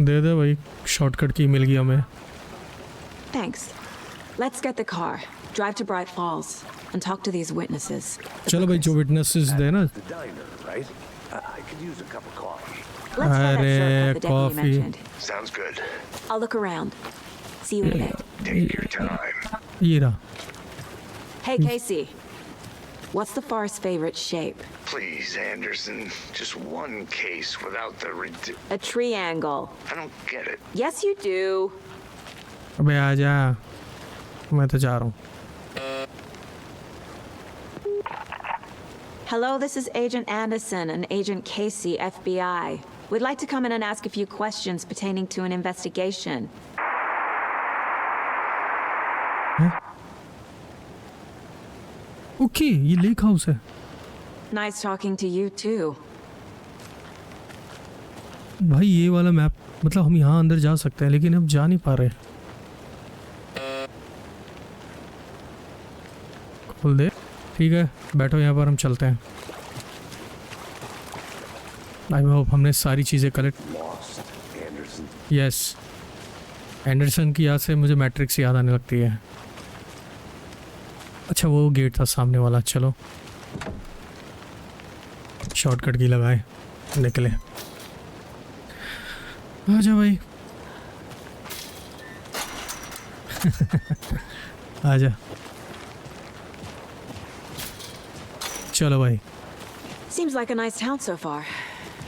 दे दे भाई, shortcut की मिल गई हमें। Thanks. Let's get the car, drive to Bright Falls, and talk to these witnesses. the चलो भाई, Bookers. जो विटनेसेस दे ना। The diner, right? I could use a cup of coffee. Let's try that अरे, shortcut the deputy coffee. mentioned. Sounds good. I'll look around. See you in a bit. Take your time. ये रहा। Hey, Casey. What's the far's favorite shape? Please, Anderson. Just one case without the A triangle. I don't get it. Yes, you do. अबे आजा, मैं तो जा रहा हूँ। Hello, this is Agent Anderson and Agent Casey, FBI. We'd like to come in and ask a few questions pertaining to an investigation. Okay, ये lake house है। Nice talking to you, too. भाई ये वाला map, मतलब हम यहाँ अंदर जा सकते हैं लेकिन अब जा नहीं पा रहे। खोल दे। ठीक है, बैठो यहाँ पर, हम चलते हैं। आई होप हमने सारी चीज़ें कलेक्ट। यस, एंडरसन की याद से मुझे मैट्रिक्स याद आने लगती है। अच्छा, वो गेट था सामने वाला। चलो शॉर्टकट की लगाए, निकले। आजा भाई। आजा, चलो भाई। Seems like a nice town so far.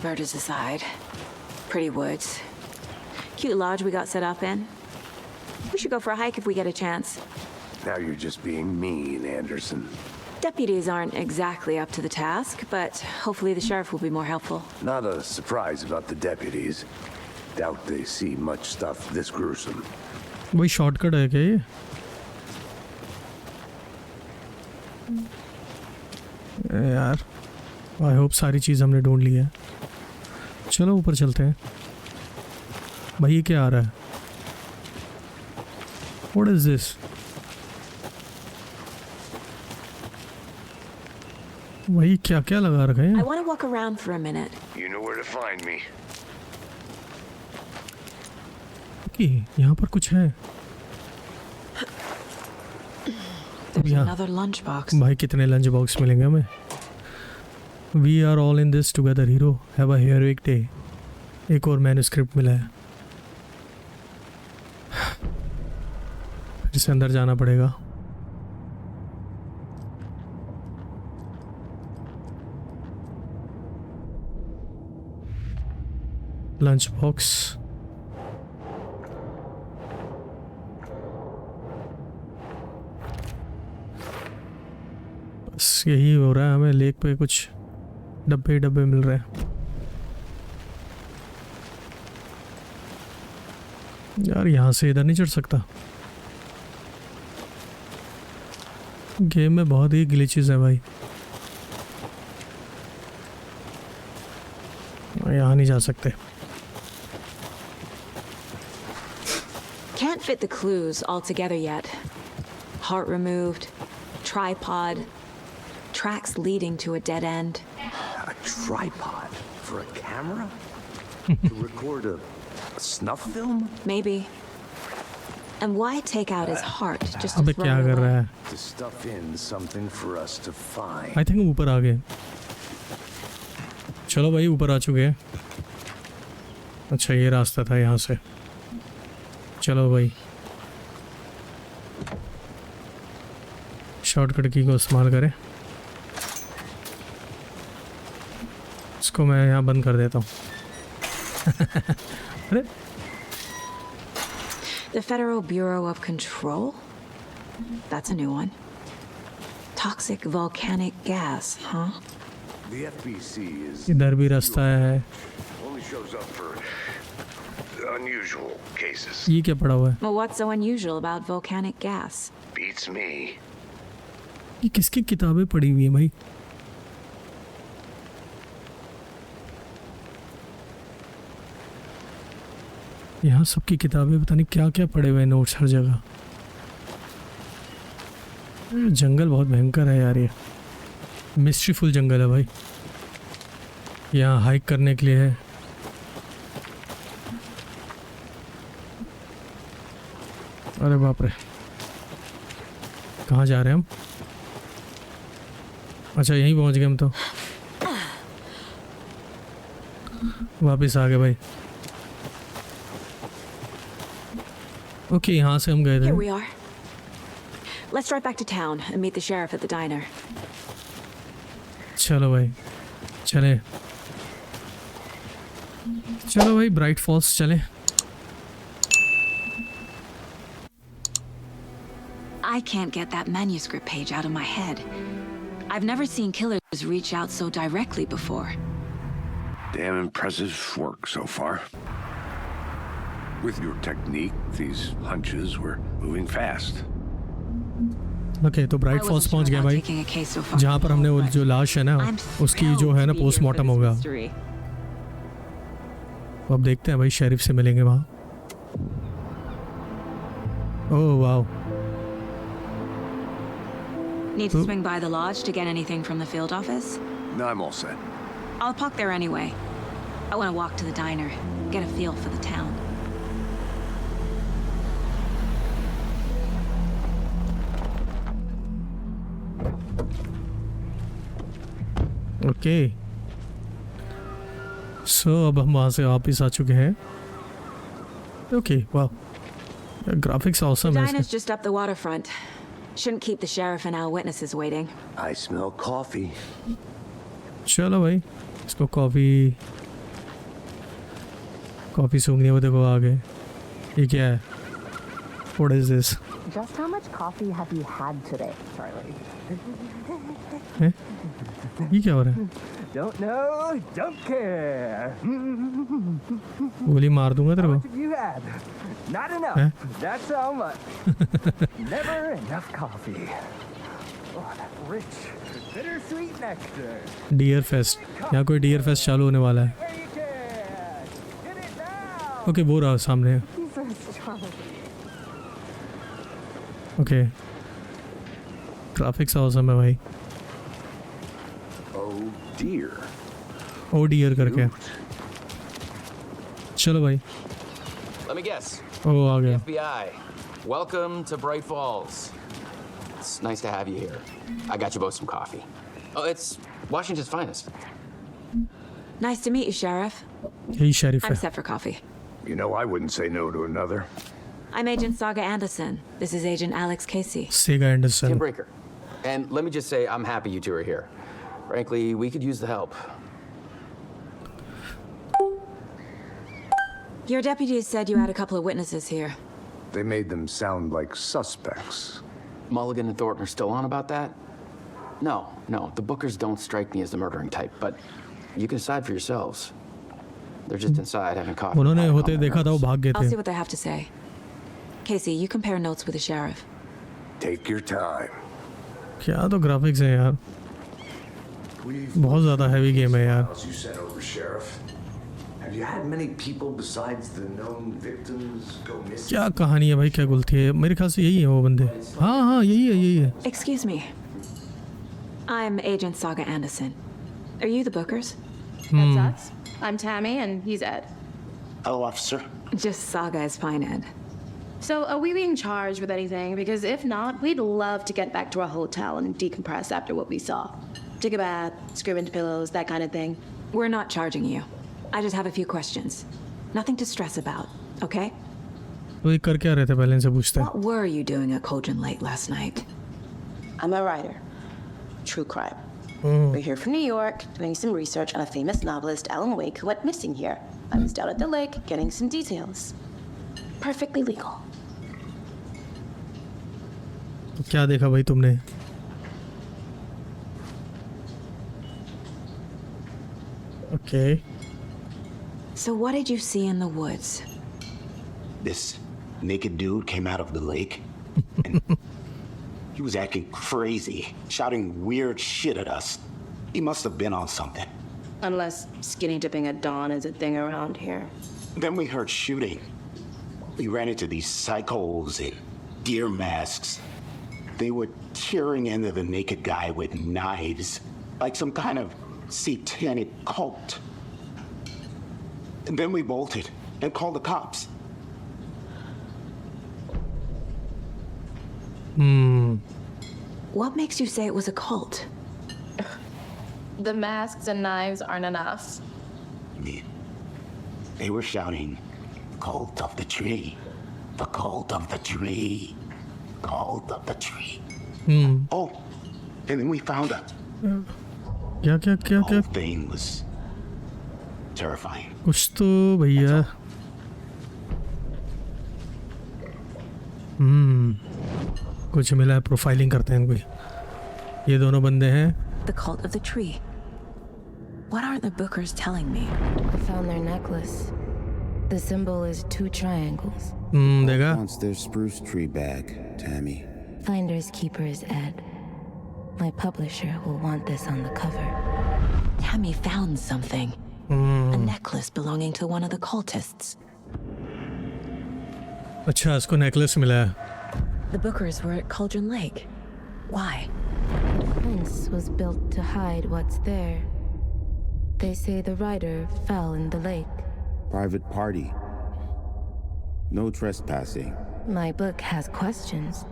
Murders aside. Pretty woods. Cute lodge we got set up in. We should go for a hike if we get a chance. Now you're just being mean, Anderson. Deputies aren't exactly up to the task, but hopefully the sheriff will be more helpful. Not a surprise about the deputies. Doubt they see much stuff this gruesome. वही shortcut है क्या ये? यार, I hope सारी चीज़ हमने ढूंढ ली है। चलो ऊपर चलते हैं। भाई ये क्या आ रहा है? What is this? भाई क्या क्या लगा रखा I है? want to walk around for a minute. You know where to find me. कि यहाँ पर कुछ है। There's Yeah. another lunchbox. भाई कितने लंच बॉक्स मिलेंगे हमें? We are all in this together, hero. Have a heroic day. एक और मैन्युस्क्रिप्ट मिला है। फिर से अंदर जाना पड़ेगा। Lunch box. बस यही हो रहा है, हमें लेक पे कुछ डब्बे डब्बे मिल रहे हैं। यार यहाँ से इधर नहीं चढ़ सकता। गेम में बहुत ही ग्लिचेस है भाई। यहाँ नहीं जा सकते। Can't fit the clues all together yet. Heart removed, tripod, tracks leading to a dead end. A tripod for a camera? To record a snuff film? Maybe. And why take out his heart just to अबे throw क्या it कर रहा away? है? To stuff in something for us to find. I think ऊपर आ गए। चलो भाई ऊपर आ चुके हैं। अच्छा ये रास्ता था यहाँ से। चलो भाई शॉर्टकट की को इस्तेमाल करें। इसको मैं यहाँ बंद कर देता हूँ। अरे The Federal Bureau of Control? That's a new one. Toxic volcanic gas, huh? The FBC is इधर भी रास्ता है। only shows up for unusual cases. ये क्या पड़ा हुआ है? Well, what's so unusual about volcanic gas? Beats me. ये किसकी किताबें पड़ी हुई हैं भाई? यहाँ सबकी किताबें, पता नहीं क्या क्या पड़े हुए हैं, नोट्स हर जगह। जंगल बहुत भयंकर है यार, ये मिस्ट्रीफुल जंगल है भाई। यहाँ हाइक करने के लिए है। अरे बाप रे, कहाँ जा रहे हैं हम? अच्छा यहीं पहुँच गए हम तो। वापस आ गए भाई। ओके, यहाँ से हम गए थे। Here we are. Let's drive back to town and meet the sheriff at the diner. चलो भाई, चले। चलो भाई, ब्राइट फॉल्स चले। I can't get that manuscript page out of my head. I've never seen killers reach out so directly before. Damn impressive work so far. With your technique, these hunches were moving fast. Okay, तो bright false पहुंच गए भाई, जहाँ पर हमने वो जो लाश है ना, उसकी जो है ना पोस्टमार्टम होगा। अब देखते हैं भाई, शेरिफ से मिलेंगे वहाँ। Oh wow. Need to swing by the lodge to get anything from the field office? No, I'm all set. I'll park there anyway. I want to walk to the diner, get a feel for the town. Okay, so अब हम वहाँ से वापस आ चुके हैं। Okay, वाह, graphics awesome The है diner's इसके। just up the waterfront. Shouldn't keep the sheriff and our witnesses waiting. I smell coffee. चलो भाई, इसको कॉफ़ी सूंघनी है। वो देखो आ गए। ये क्या है? What is this? Just how much coffee have you had today, Charlie? हैं? ये क्या हो रहा है? Don't know, don't care. गोली मार दूंगा तेरे How को। much have you had? Not enough. Huh? That's how much. Never enough coffee. Oh, that rich, bittersweet nectar. Deer fest, यहाँ कोई डियर फेस्ट चालू होने वाला है। Where you can. Get it now. Okay, वो रहा सामने। ओके, ग्राफिक्स ऑसम है भाई। Oh dear. ओ डियर करके। चलो भाई। Let me guess. ओ आ गया। FBI. Welcome to Bright Falls. It's nice to have you here. I got you both some coffee. Oh, it's Washington's finest. Nice to meet you, Sheriff. यही sheriff I'm है। set for coffee. You know I wouldn't say no to another. I'm Agent Saga Anderson. This is Agent Alex Casey. Sega Tim Anderson. Breaker. And let me just say, I'm happy you two are here. Frankly, we could use the help. Your deputies said you had a couple of witnesses here. They made them sound like suspects. Mulligan and Thornton are still on about that? No, the Bookers don't strike me as the murdering type, but you can decide for yourselves. They're just inside having coffee. उन्होंने होते देखा था, वो भाग गए I'll see थे। what they have to say. Casey, you compare notes with the sheriff. Take your time. क्या तो ग्राफिक्स है यार, बहुत ज़्यादा हैवी गेम है यार। You sent over, Sheriff. Have you had many people besides the known victims go missing? क्या कहानी है भाई, क्या गुलथी है? मेरे ख्याल से यही है वो बंदे। हाँ हाँ, यही है। Excuse me. I'm Agent Saga Anderson. Are you the Bookers? That's us. I'm Tammy, and he's Ed. Hello, officer. Just Saga is fine, Ed. So, are we being charged with anything? Because if not, we'd love to get back to our hotel and decompress after what we saw. Take a bath, scream into pillows, that kind of thing. We're not charging you. I just have a few questions. Nothing to stress about, okay? तो ये कर क्या रहे थे, पहले इनसे पूछते हैं। What were you doing at Cauldron Lake last night? I'm a writer. True crime. We're here from New York, doing some research on a famous novelist, Alan Wake, who went missing here. I was down at the lake, getting some details. Perfectly legal. तो क्या देखा भाई तुमने? Okay. So what did you see in the woods? this naked dude came out of the lake, and he was acting crazy, shouting weird shit at us. He must have been on something. Unless skinny dipping at dawn is a thing around here. Then we heard shooting. We ran into these psychos in deer masks. They were tearing into the naked guy with knives, like some kind of satanic cult. And then we bolted and called the cops. What makes you say it was a cult? The masks and knives aren't enough. They were shouting, "Cult of the tree, the cult of the tree, cult of the tree." Oh, and then we found out. क्या The whole thing was terrifying. कुछ तो भैया कुछ मिला है। Profiling करते हैं इनको। ये दोनों बंदे हैं। The cult of the tree. What aren't the bookers telling me? I found their necklace. The symbol is 2 triangles. देखा? Wants their spruce tree back, Tammy. Finders keepers, Ed. My publisher will want this on the cover. Tammy found something. A necklace belonging to one of the cultists. अच्छा, इसको necklace मिला है। The bookers were at Cauldron Lake. Why? The fence was built to hide what's there. They say the rider fell in the lake. Private party. No trespassing. My book has questions.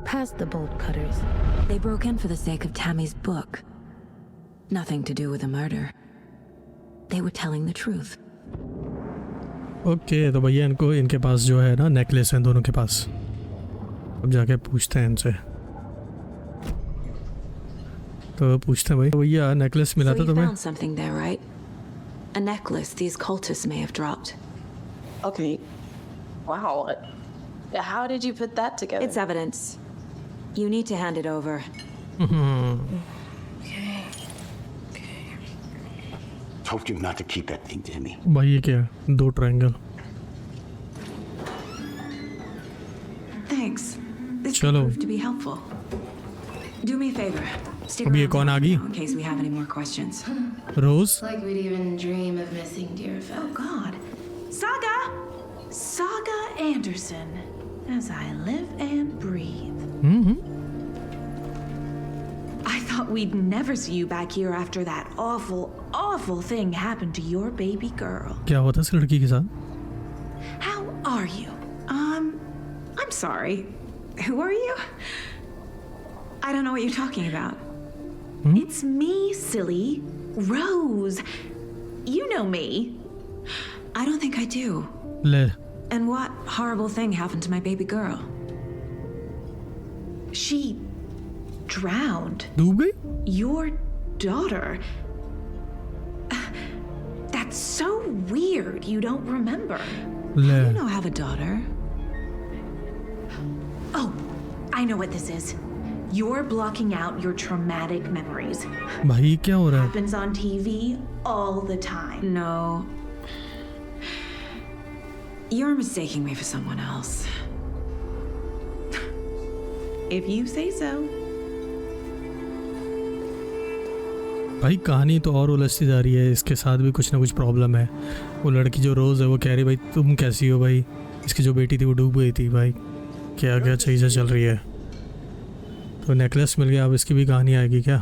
Past the bolt cutters. They broke in for the sake of Tammy's book. Nothing to do with the murder. They were telling the truth. Okay तो भैया इनको इनके पास जो है ना necklace है दोनों के पास। अब जाके पूछते हैं इनसे। तो पूछते हैं भाई भैया नेकलेस मिला था तुम्हें? found something there, right? A necklace these cultists may have dropped. Okay. Wow. How did you put that together? It's evidence. You need to hand it over. Told you not to keep that thing, Tammy. भाई ये क्या है? 2 triangle. Thanks. This चलो। proved to be helpful. Do me a favor. Stick अब ये around कौन आ गई? in case we have any more questions. Rose? Like we'd even dream of missing dear Oh God. Saga! Saga Anderson. As I live and breathe. I thought we'd never see you back here after that awful, awful thing happened to your baby girl. क्या हुआ था इस लड़की के साथ? How are you? I'm sorry. Who are you? I don't know what you're talking about. It's me, silly. Rose. You know me. I don't think I do. ले। And what horrible thing happened to my baby girl? She drowned. डूब गई? Your daughter. That's so weird. You don't remember. ले। How do you know I have a daughter? Oh, I know what this is. You're blocking out your traumatic memories. भाई क्या हो रहा है? Happens on TV all the time. No. You're mistaking me for someone else. If you say so. भाई कहानी तो और उलझती जा रही है। इसके साथ भी कुछ ना कुछ प्रॉब्लम है। वो लड़की जो रोज़ है वो कह रही भाई तुम कैसी हो भाई? इसकी जो बेटी थी वो डूब गई थी भाई। क्या क्या चीज़ें चल रही है। तो नेकलेस मिल गया, अब इसकी भी कहानी आएगी क्या?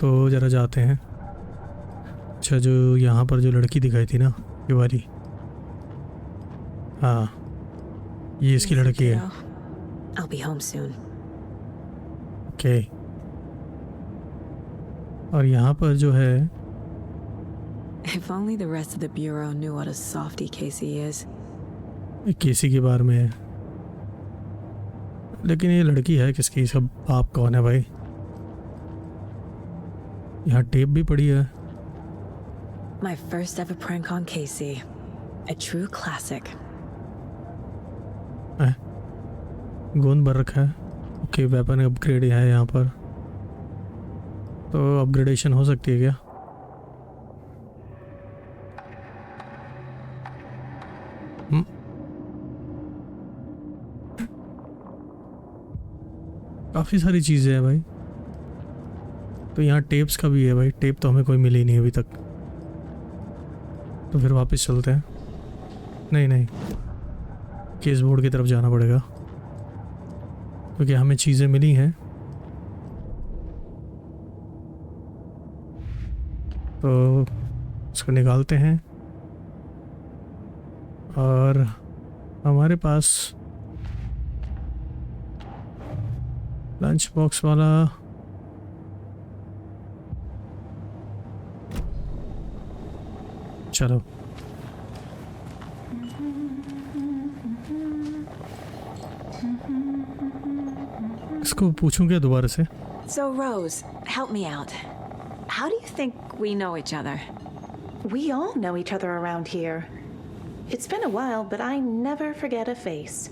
तो ज़रा जाते हैं। अच्छा जो यहाँ पर जो लड़की दिखाई थी ना ये वाली, हाँ ये इसकी लड़की है। I'll be home soon. Okay. और यहाँ पर जो है If only the rest of the bureau knew what a softy Casey is. केसी के बारे में है, लेकिन ये लड़की है किसकी? सब बाप कौन है भाई? यहाँ टेप भी पड़ी है। My first ever prank on Casey. A true classic. गोंद भर रखा है। ओके वेपन अपग्रेड है यहाँ पर, तो अपग्रेडेशन हो सकती है क्या? काफ़ी सारी चीज़ें हैं भाई। तो यहाँ टेप्स का भी है भाई, टेप तो हमें कोई मिली नहीं अभी तक। तो फिर वापस चलते हैं। नहीं, केस बोर्ड की तरफ जाना पड़ेगा क्योंकि हमें चीज़ें मिली हैं। तो उसको निकालते हैं और हमारे पास लंच बॉक्स वाला चलो इसको पूछूं क्या दोबारा से? So, Rose, help me out. How do you think we know each other? We all know each other around here. It's been a while, but I never forget a face.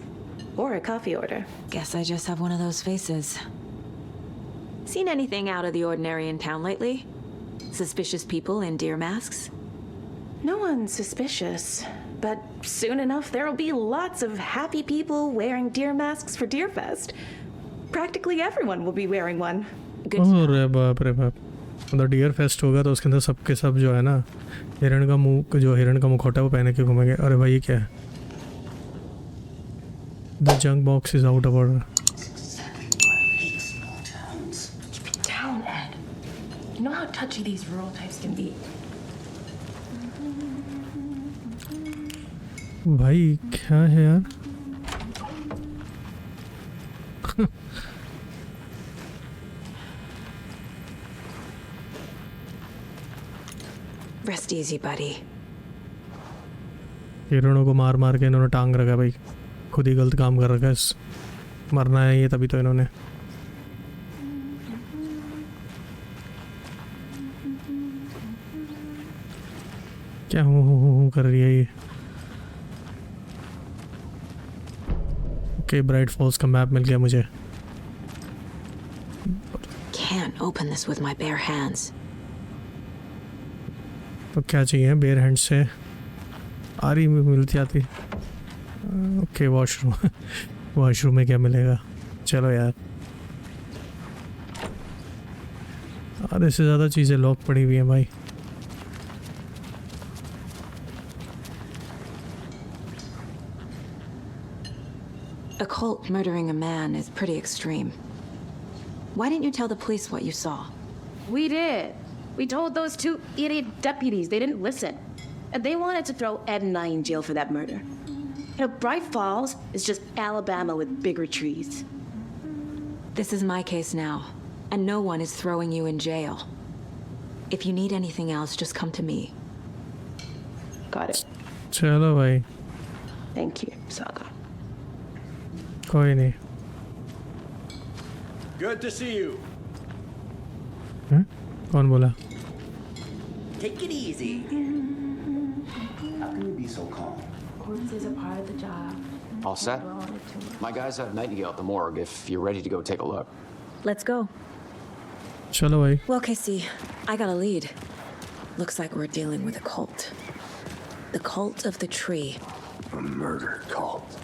Or a coffee order. Guess I just have one of those faces. Seen anything out of the ordinary in town lately? Suspicious people in deer masks? No one's suspicious. But soon enough, there'll be lots of happy people wearing deer masks for Deerfest. Practically everyone will be wearing one. अरे बाप रे बाप, मतलब dear fest होगा तो उसके अंदर सबके सब जो है ना हिरण का मुखौटा वो पहने के घूमेंगे। अरे भाई ये क्या है? The junk box is out of order. Keep it down, Ed. You know how touchy these rural types can be. भाई क्या है यार? Rest easy, buddy. हिरणों को मार मार के इन्होंने टांग रखा है भाई, खुद ही गलत काम कर रखा है। मरना है ये तभी तो इन्होंने। क्या हूँ कर रही है ये? ओके, ब्राइट फॉल्स का मैप मिल गया मुझे। Can't open this with my bare hands. तो क्या चाहिए बेयर हैंड से? आ रही मिलती आती। Okay, washroom. वॉशरूम में क्या मिलेगा? चलो यार, आधे से ज़्यादा चीज़ें लॉक पड़ी हुई हैं भाई। A cult murdering a man is pretty extreme. Why didn't you tell the police what you saw? We did. We told those two idiot deputies. They didn't listen. And they wanted to throw Ed and I in jail for that murder. You know, Bright Falls is just Alabama with bigger trees. This is my case now, and no one is throwing you in jail. If you need anything else, just come to me. Got it. चलो भाई, Thank you, Saga. कोई नहीं। Good to see you. हैं? कौन बोला? Take it easy. How can you be so calm? Courts is a part of the job. All set? My guys have Nightingale at the morgue if you're ready to go take a look. Let's go. चलो भाई। Well, Casey, I got a lead. Looks like we're dealing with a cult. The cult of the tree. A murder cult.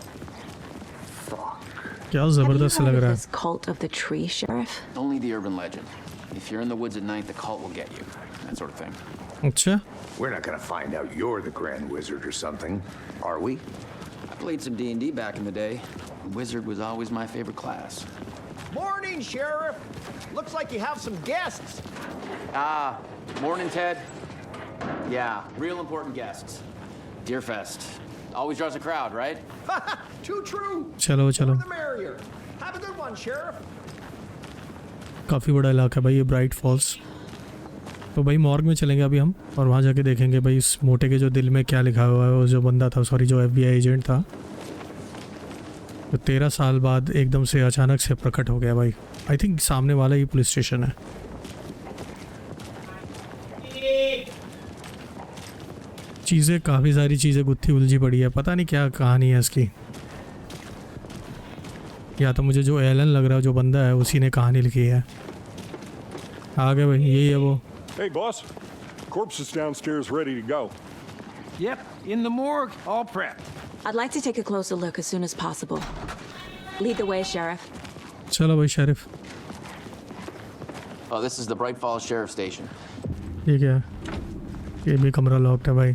Fuck. क्या ज़बरदस्त लग रहा है। This cult of the tree, Sheriff? Only the urban legend. If you're in the woods at night, the cult will get you. That sort of thing. अच्छा। We're not gonna find out you're the Grand Wizard or something, are we? I played some D&D back in the day. Wizard was always my favorite class. Morning, Sheriff. Looks like you have some guests. Ah, morning, Ted. Yeah, real important guests. Deerfest. Always draws a crowd, right? Too true. चलो चलो। The merrier. Have a good one, Sheriff. काफ़ी बड़ा इलाका है भाई ये bright false. तो भाई मॉर्ग में चलेंगे अभी हम, और वहाँ जाके देखेंगे भाई इस मोटे के जो दिल में क्या लिखा हुआ है। वो जो बंदा था, सॉरी, जो FBI एजेंट था, तो 13 साल बाद एकदम से अचानक से प्रकट हो गया भाई। आई थिंक सामने वाला ही पुलिस स्टेशन है। चीज़ें, काफ़ी सारी चीज़ें गुत्थी उलझी पड़ी है, पता नहीं क्या कहानी है इसकी। या तो मुझे जो एलन लग रहा है, जो बंदा है, उसी ने कहानी लिखी है। आ गए भाई, यही है वो। Hey, boss. Corpse is downstairs ready to go. Yep, in the morgue, all prepped. I'd like to take a closer look as soon as possible. Lead the way, Sheriff. चलो भाई शरीफ। Oh, this is the Bright Falls Sheriff Station. ये क्या है? ये भी कमरा locked है भाई।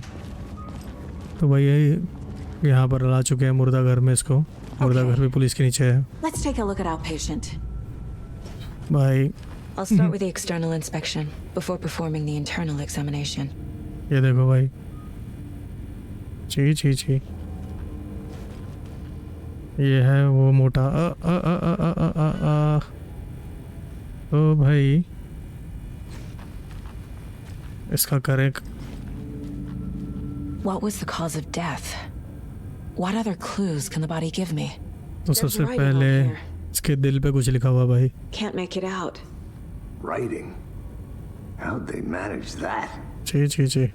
तो भाई यही यहाँ पर ला चुके हैं मुर्दा घर में इसको। मुर्दा घर भी पुलिस के नीचे है Let's take a look at our patient. भाई। I'll start with the external inspection before performing the internal examination. ये देखो भाई, ची ची ची, ये है वो मोटा ओ भाई इसका करें। What was the cause of death? What other clues can the body give me? तो सबसे पहले इसके दिल पे कुछ लिखा हुआ भाई। Can't make it out. Writing? How'd they manage that? ची ची ची।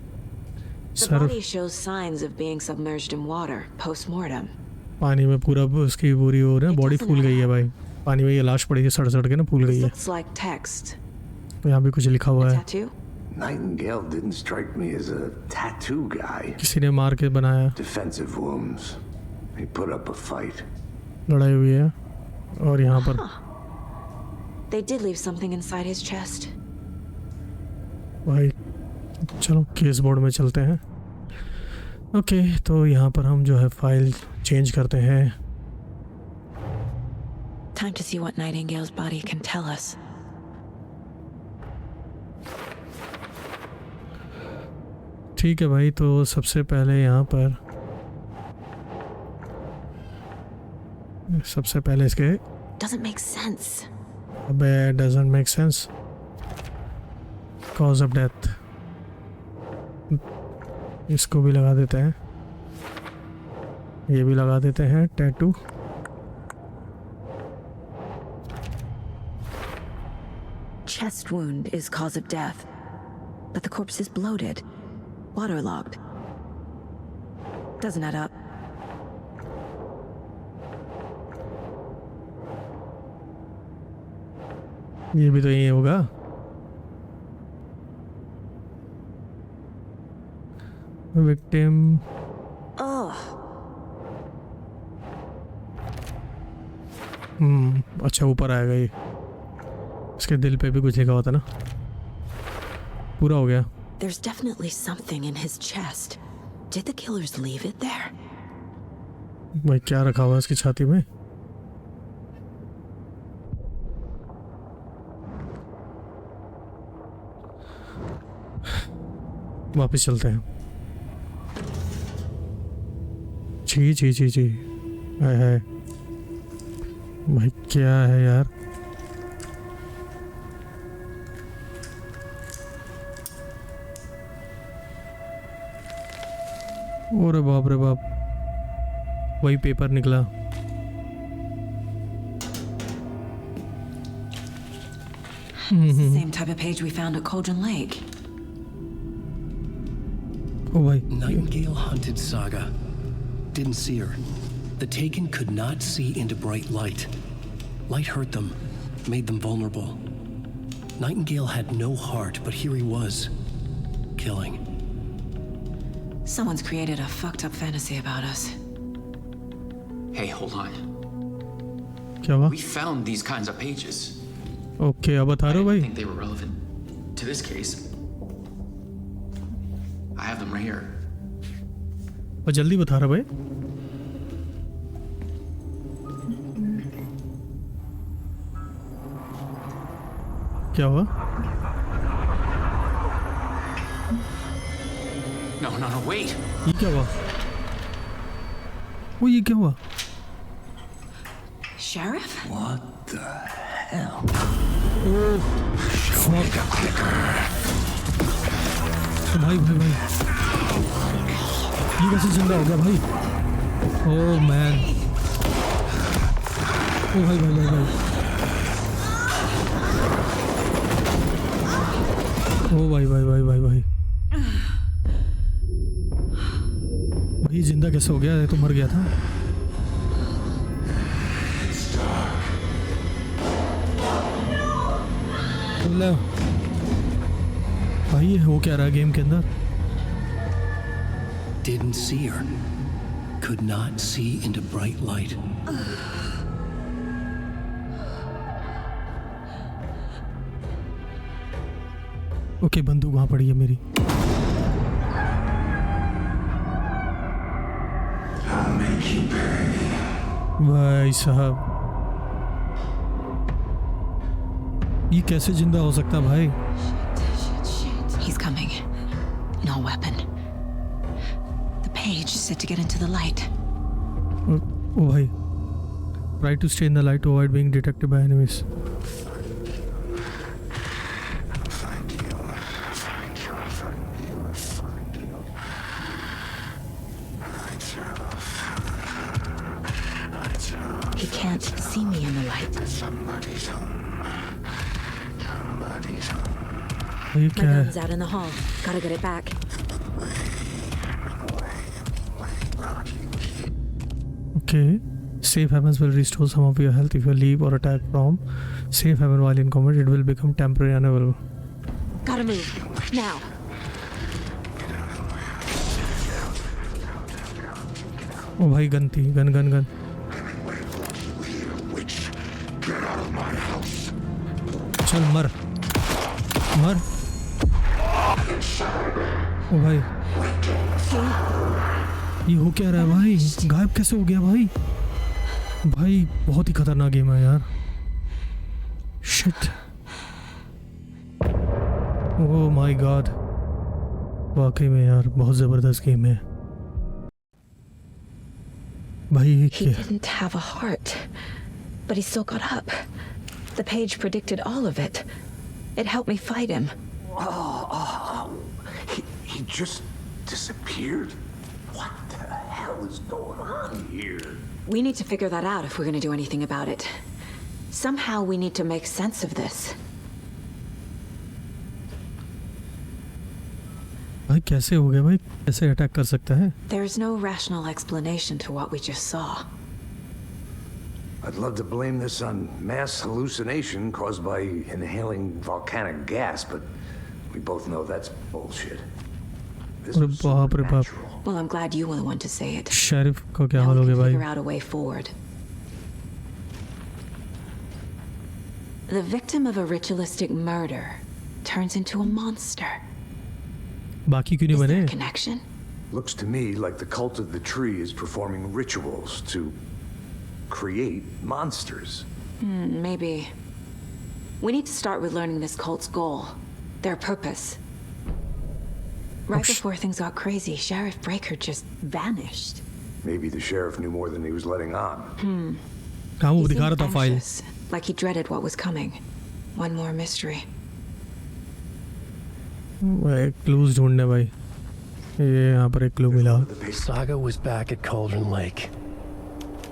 The body shows signs of being submerged in water post-mortem. पानी में पूरा उसकी पूरी हो रहा है, बॉडी फूल गई है भाई। पानी में ये लाश पड़ी है, सड़ सड़ के ना फूल गई है। Looks like text. यहाँ भी कुछ लिखा हुआ है। Tattoo? Nightingale didn't strike me as a tattoo guy. किसी ने मार के बनाया। Defensive wounds. He put up a fight. लड़ाई हुई है और यहाँ पर They did leave something inside his chest. भाई चलो केस बोर्ड में चलते हैं। ओके तो यहाँ पर हम जो है फाइल चेंज करते हैं। Time to see what Nightingale's body can tell us. ठीक है भाई, तो सबसे पहले यहाँ पर सबसे पहले इसके Doesn't make sense. अबे doesn't make sense. Cause of death इसको भी लगा देते हैं, ये भी लगा देते हैं tattoo. Chest wound is cause of death, but the corpse is bloated, waterlogged. Doesn't add up. ये भी तो यही होगा। विक्टिम अच्छा ऊपर आएगा ये। इसके दिल पे भी कुछ लिखा हुआ था ना। पूरा हो गया। There's definitely something in his chest. Did the killers leave it there? भाई क्या रखा हुआ है इसकी छाती में? वापस चलते हैं। छी छी छी छी, है भाई क्या है यार? ओरे बाप रे बाप, वही पेपर निकला। It's the same type of page we found at Cauldron Lake. Oh भाई, Nightingale hunted Saga. Didn't see her. The Taken could not see into bright light. Light hurt them, made them vulnerable. Nightingale had no heart, but here he was, killing. Someone's created a fucked up fantasy about us. Hey, hold on. क्या हुआ? We found these kinds of pages. Okay, अब बता रहे हो भाई? I think they were relevant to this case. I have them right here. और जल्दी बता रहा भाई। क्या हुआ? No, wait. ये क्या हुआ? वो ये क्या हुआ? Sheriff? What the hell? Oh, show me the clicker. भाई ये कैसे जिंदा हो गया भाई? Oh man. ओ भाई ओ भाई भाई जिंदा कैसे हो गया? ये तो मर गया था। भाई ये हो क्या रहा है गेम के अंदर? Didn't see her. Could not see into bright light. Okay बंदूक वहाँ पड़ी है मेरी। भाई साहब ये कैसे जिंदा हो सकता है भाई? He's coming. No weapon. The page said to get into the light. ओ भाई, try to stay in the light to avoid being detected by enemies. He can't see me in the light. ये My क्या है? gun's out in the hall. Gotta get it back. Okay. Safe havens will restore some of your health if you leave or attack from safe haven while in combat. It will become temporary unavailable. Gotta move. Now. ओ भाई gun थी, gun gun gun. चल मर मर। ओ भाई ये हो क्या रहा है भाई? गायब कैसे हो गया भाई? भाई बहुत ही खतरनाक गेम है यार। शिट। ओह माय गॉड, वाकई में यार बहुत ज़बरदस्त गेम है भाई। ये He क्या? didn't have a heart, but he still got up. The page predicted all of it. It helped me fight him. He just disappeared? What the hell is going on here? We need to figure that out if we're going to do anything about it. Somehow we need to make sense of this. भाई कैसे हो गया भाई? कैसे attack कर सकता है? There's no rational explanation to what we just saw. I'd love to blame this on mass hallucination caused by inhaling volcanic gas, but we both know that's bullshit. This अरे was बाप रे बाप। Well, I'm glad you were the one to say it. Sheriff का क्या Now hall we हो गया can भाई? figure out a way forward. The victim of a ritualistic murder turns into a monster. बाकी क्यों नहीं Is there बने? a connection? Looks to me like the cult of the tree is performing rituals to create monsters. Maybe. We need to start with learning this cult's goal, their purpose. Right before things got crazy, Sheriff Breaker just vanished. Maybe the sheriff knew more than he was letting on. हाँ वो He दिखा seemed रहा था file. anxious, like he dreaded what was coming. One more mystery. Clues ढूंढने भाई। ये यहाँ पर एक क्लू मिला। Saga was back at Cauldron Lake.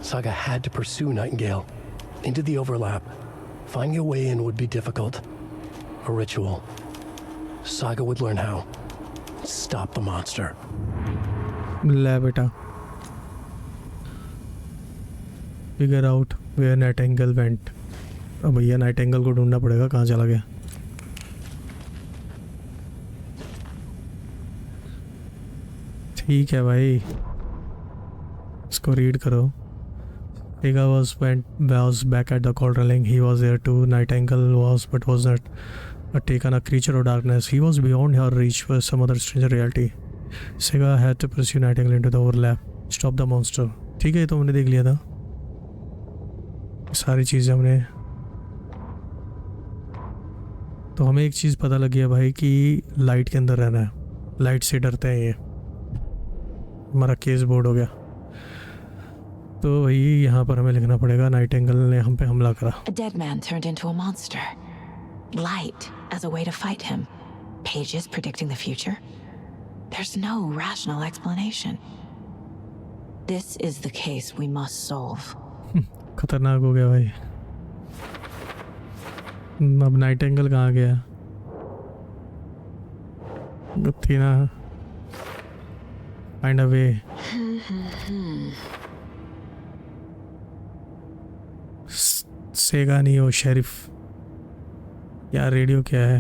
Saga had to pursue Nightingale into the overlap. Finding a way in would be difficult. A ritual. Saga would learn how. Stop the monster. ले बेटा। Figure out where Nightingale went. अब भैया Nightingale को ढूंढना पड़ेगा, कहाँ चला गया? ठीक है भाई, इसको रीड करो। Saga was back at the Cauldron Lake. He was there too. Nightingale was, but was not taken, a creature of darkness. He was beyond her reach for some other strange reality. Saga had to pursue Nightingale into the overlap. Stop the monster. ठीक है, ये तो हमने देख लिया था, सारी चीज़ें हमने। तो हमें एक चीज़ पता लगी है भाई कि लाइट के अंदर रहना है, लाइट से डरते हैं ये। हमारा केस बोर्ड हो गया। तो वही यहाँ पर हमें लिखना पड़ेगा नाइटिंगेल ने हम पे हमला करा। A dead man turned into a monster. Light as a way to fight him. Pages predicting the future. There's no rational explanation. This is the case we must solve. खतरनाक हो गया भाई। अब नाइटिंगेल कहाँ गया? थी ना, फाइंड अ वे। सेगा नहीं हो शेरिफ। यार रेडियो क्या है?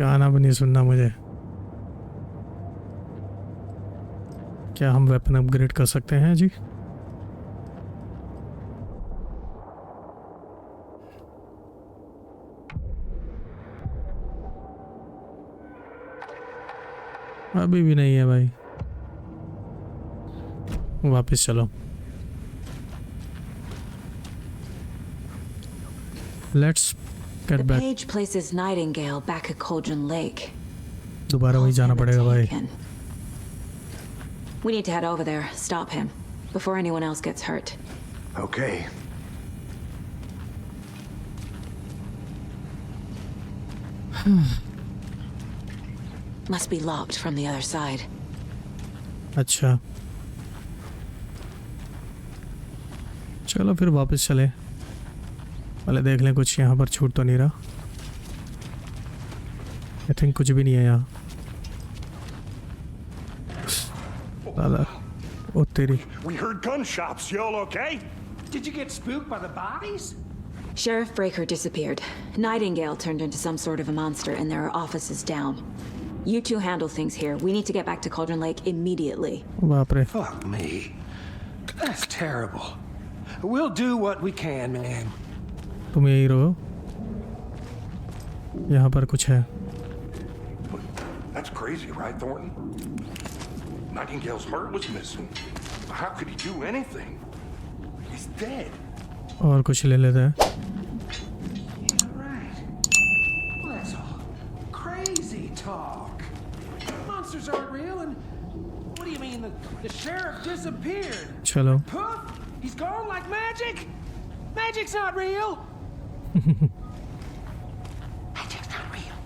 गाना भी नहीं सुनना मुझे। क्या हम वेपन अपग्रेड कर सकते हैं जी? अभी भी नहीं है भाई, वापस चलो। Let's get The back. page places Nightingale back at Cauldron Lake. दोबारा वहीं जाना पड़ेगा भाई। We need to head over there, stop him, before anyone else gets hurt. Okay. Must be locked from the other side. अच्छा, चलो फिर वापस चले। पहले देख लें कुछ यहाँ पर छूट तो नहीं रहा। आई थिंक कुछ भी नहीं है यहाँ। साला, ओ तेरी। We heard gunshots. Y'all okay? Did you get spooked by the bodies? Sheriff Breaker disappeared. Nightingale turned into some sort of a monster, and there are offices down. You two handle things here. We need to get back to Cauldron Lake immediately. बाप रे। Fuck me. That's terrible. We'll do what we can, man. तुम यही रहो, यहाँ पर कुछ है। That's crazy, right, Thornton? Nightingale's heart was missing. How could he do anything? He's dead. और कुछ ले लेते हैं। Right. Well, that's all crazy talk. Monsters aren't real, and what do you mean the sheriff disappeared? चलो। Poof! He's gone like magic. Magic's not real. Magic's not real.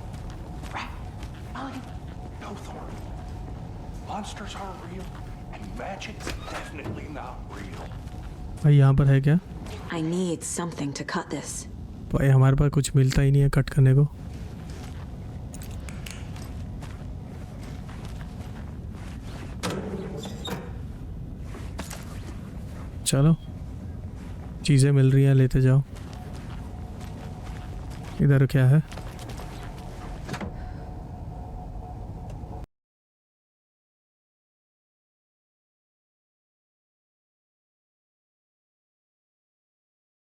Right? Mulligan? No, Thornton. Monsters aren't real, and magic's definitely not real. भाई यहाँ पर है क्या? I need something to cut this. भाई हमारे पास कुछ मिलता ही नहीं है कट करने को। चलो, चीजें मिल रही हैं, लेते जाओ। इधर क्या है?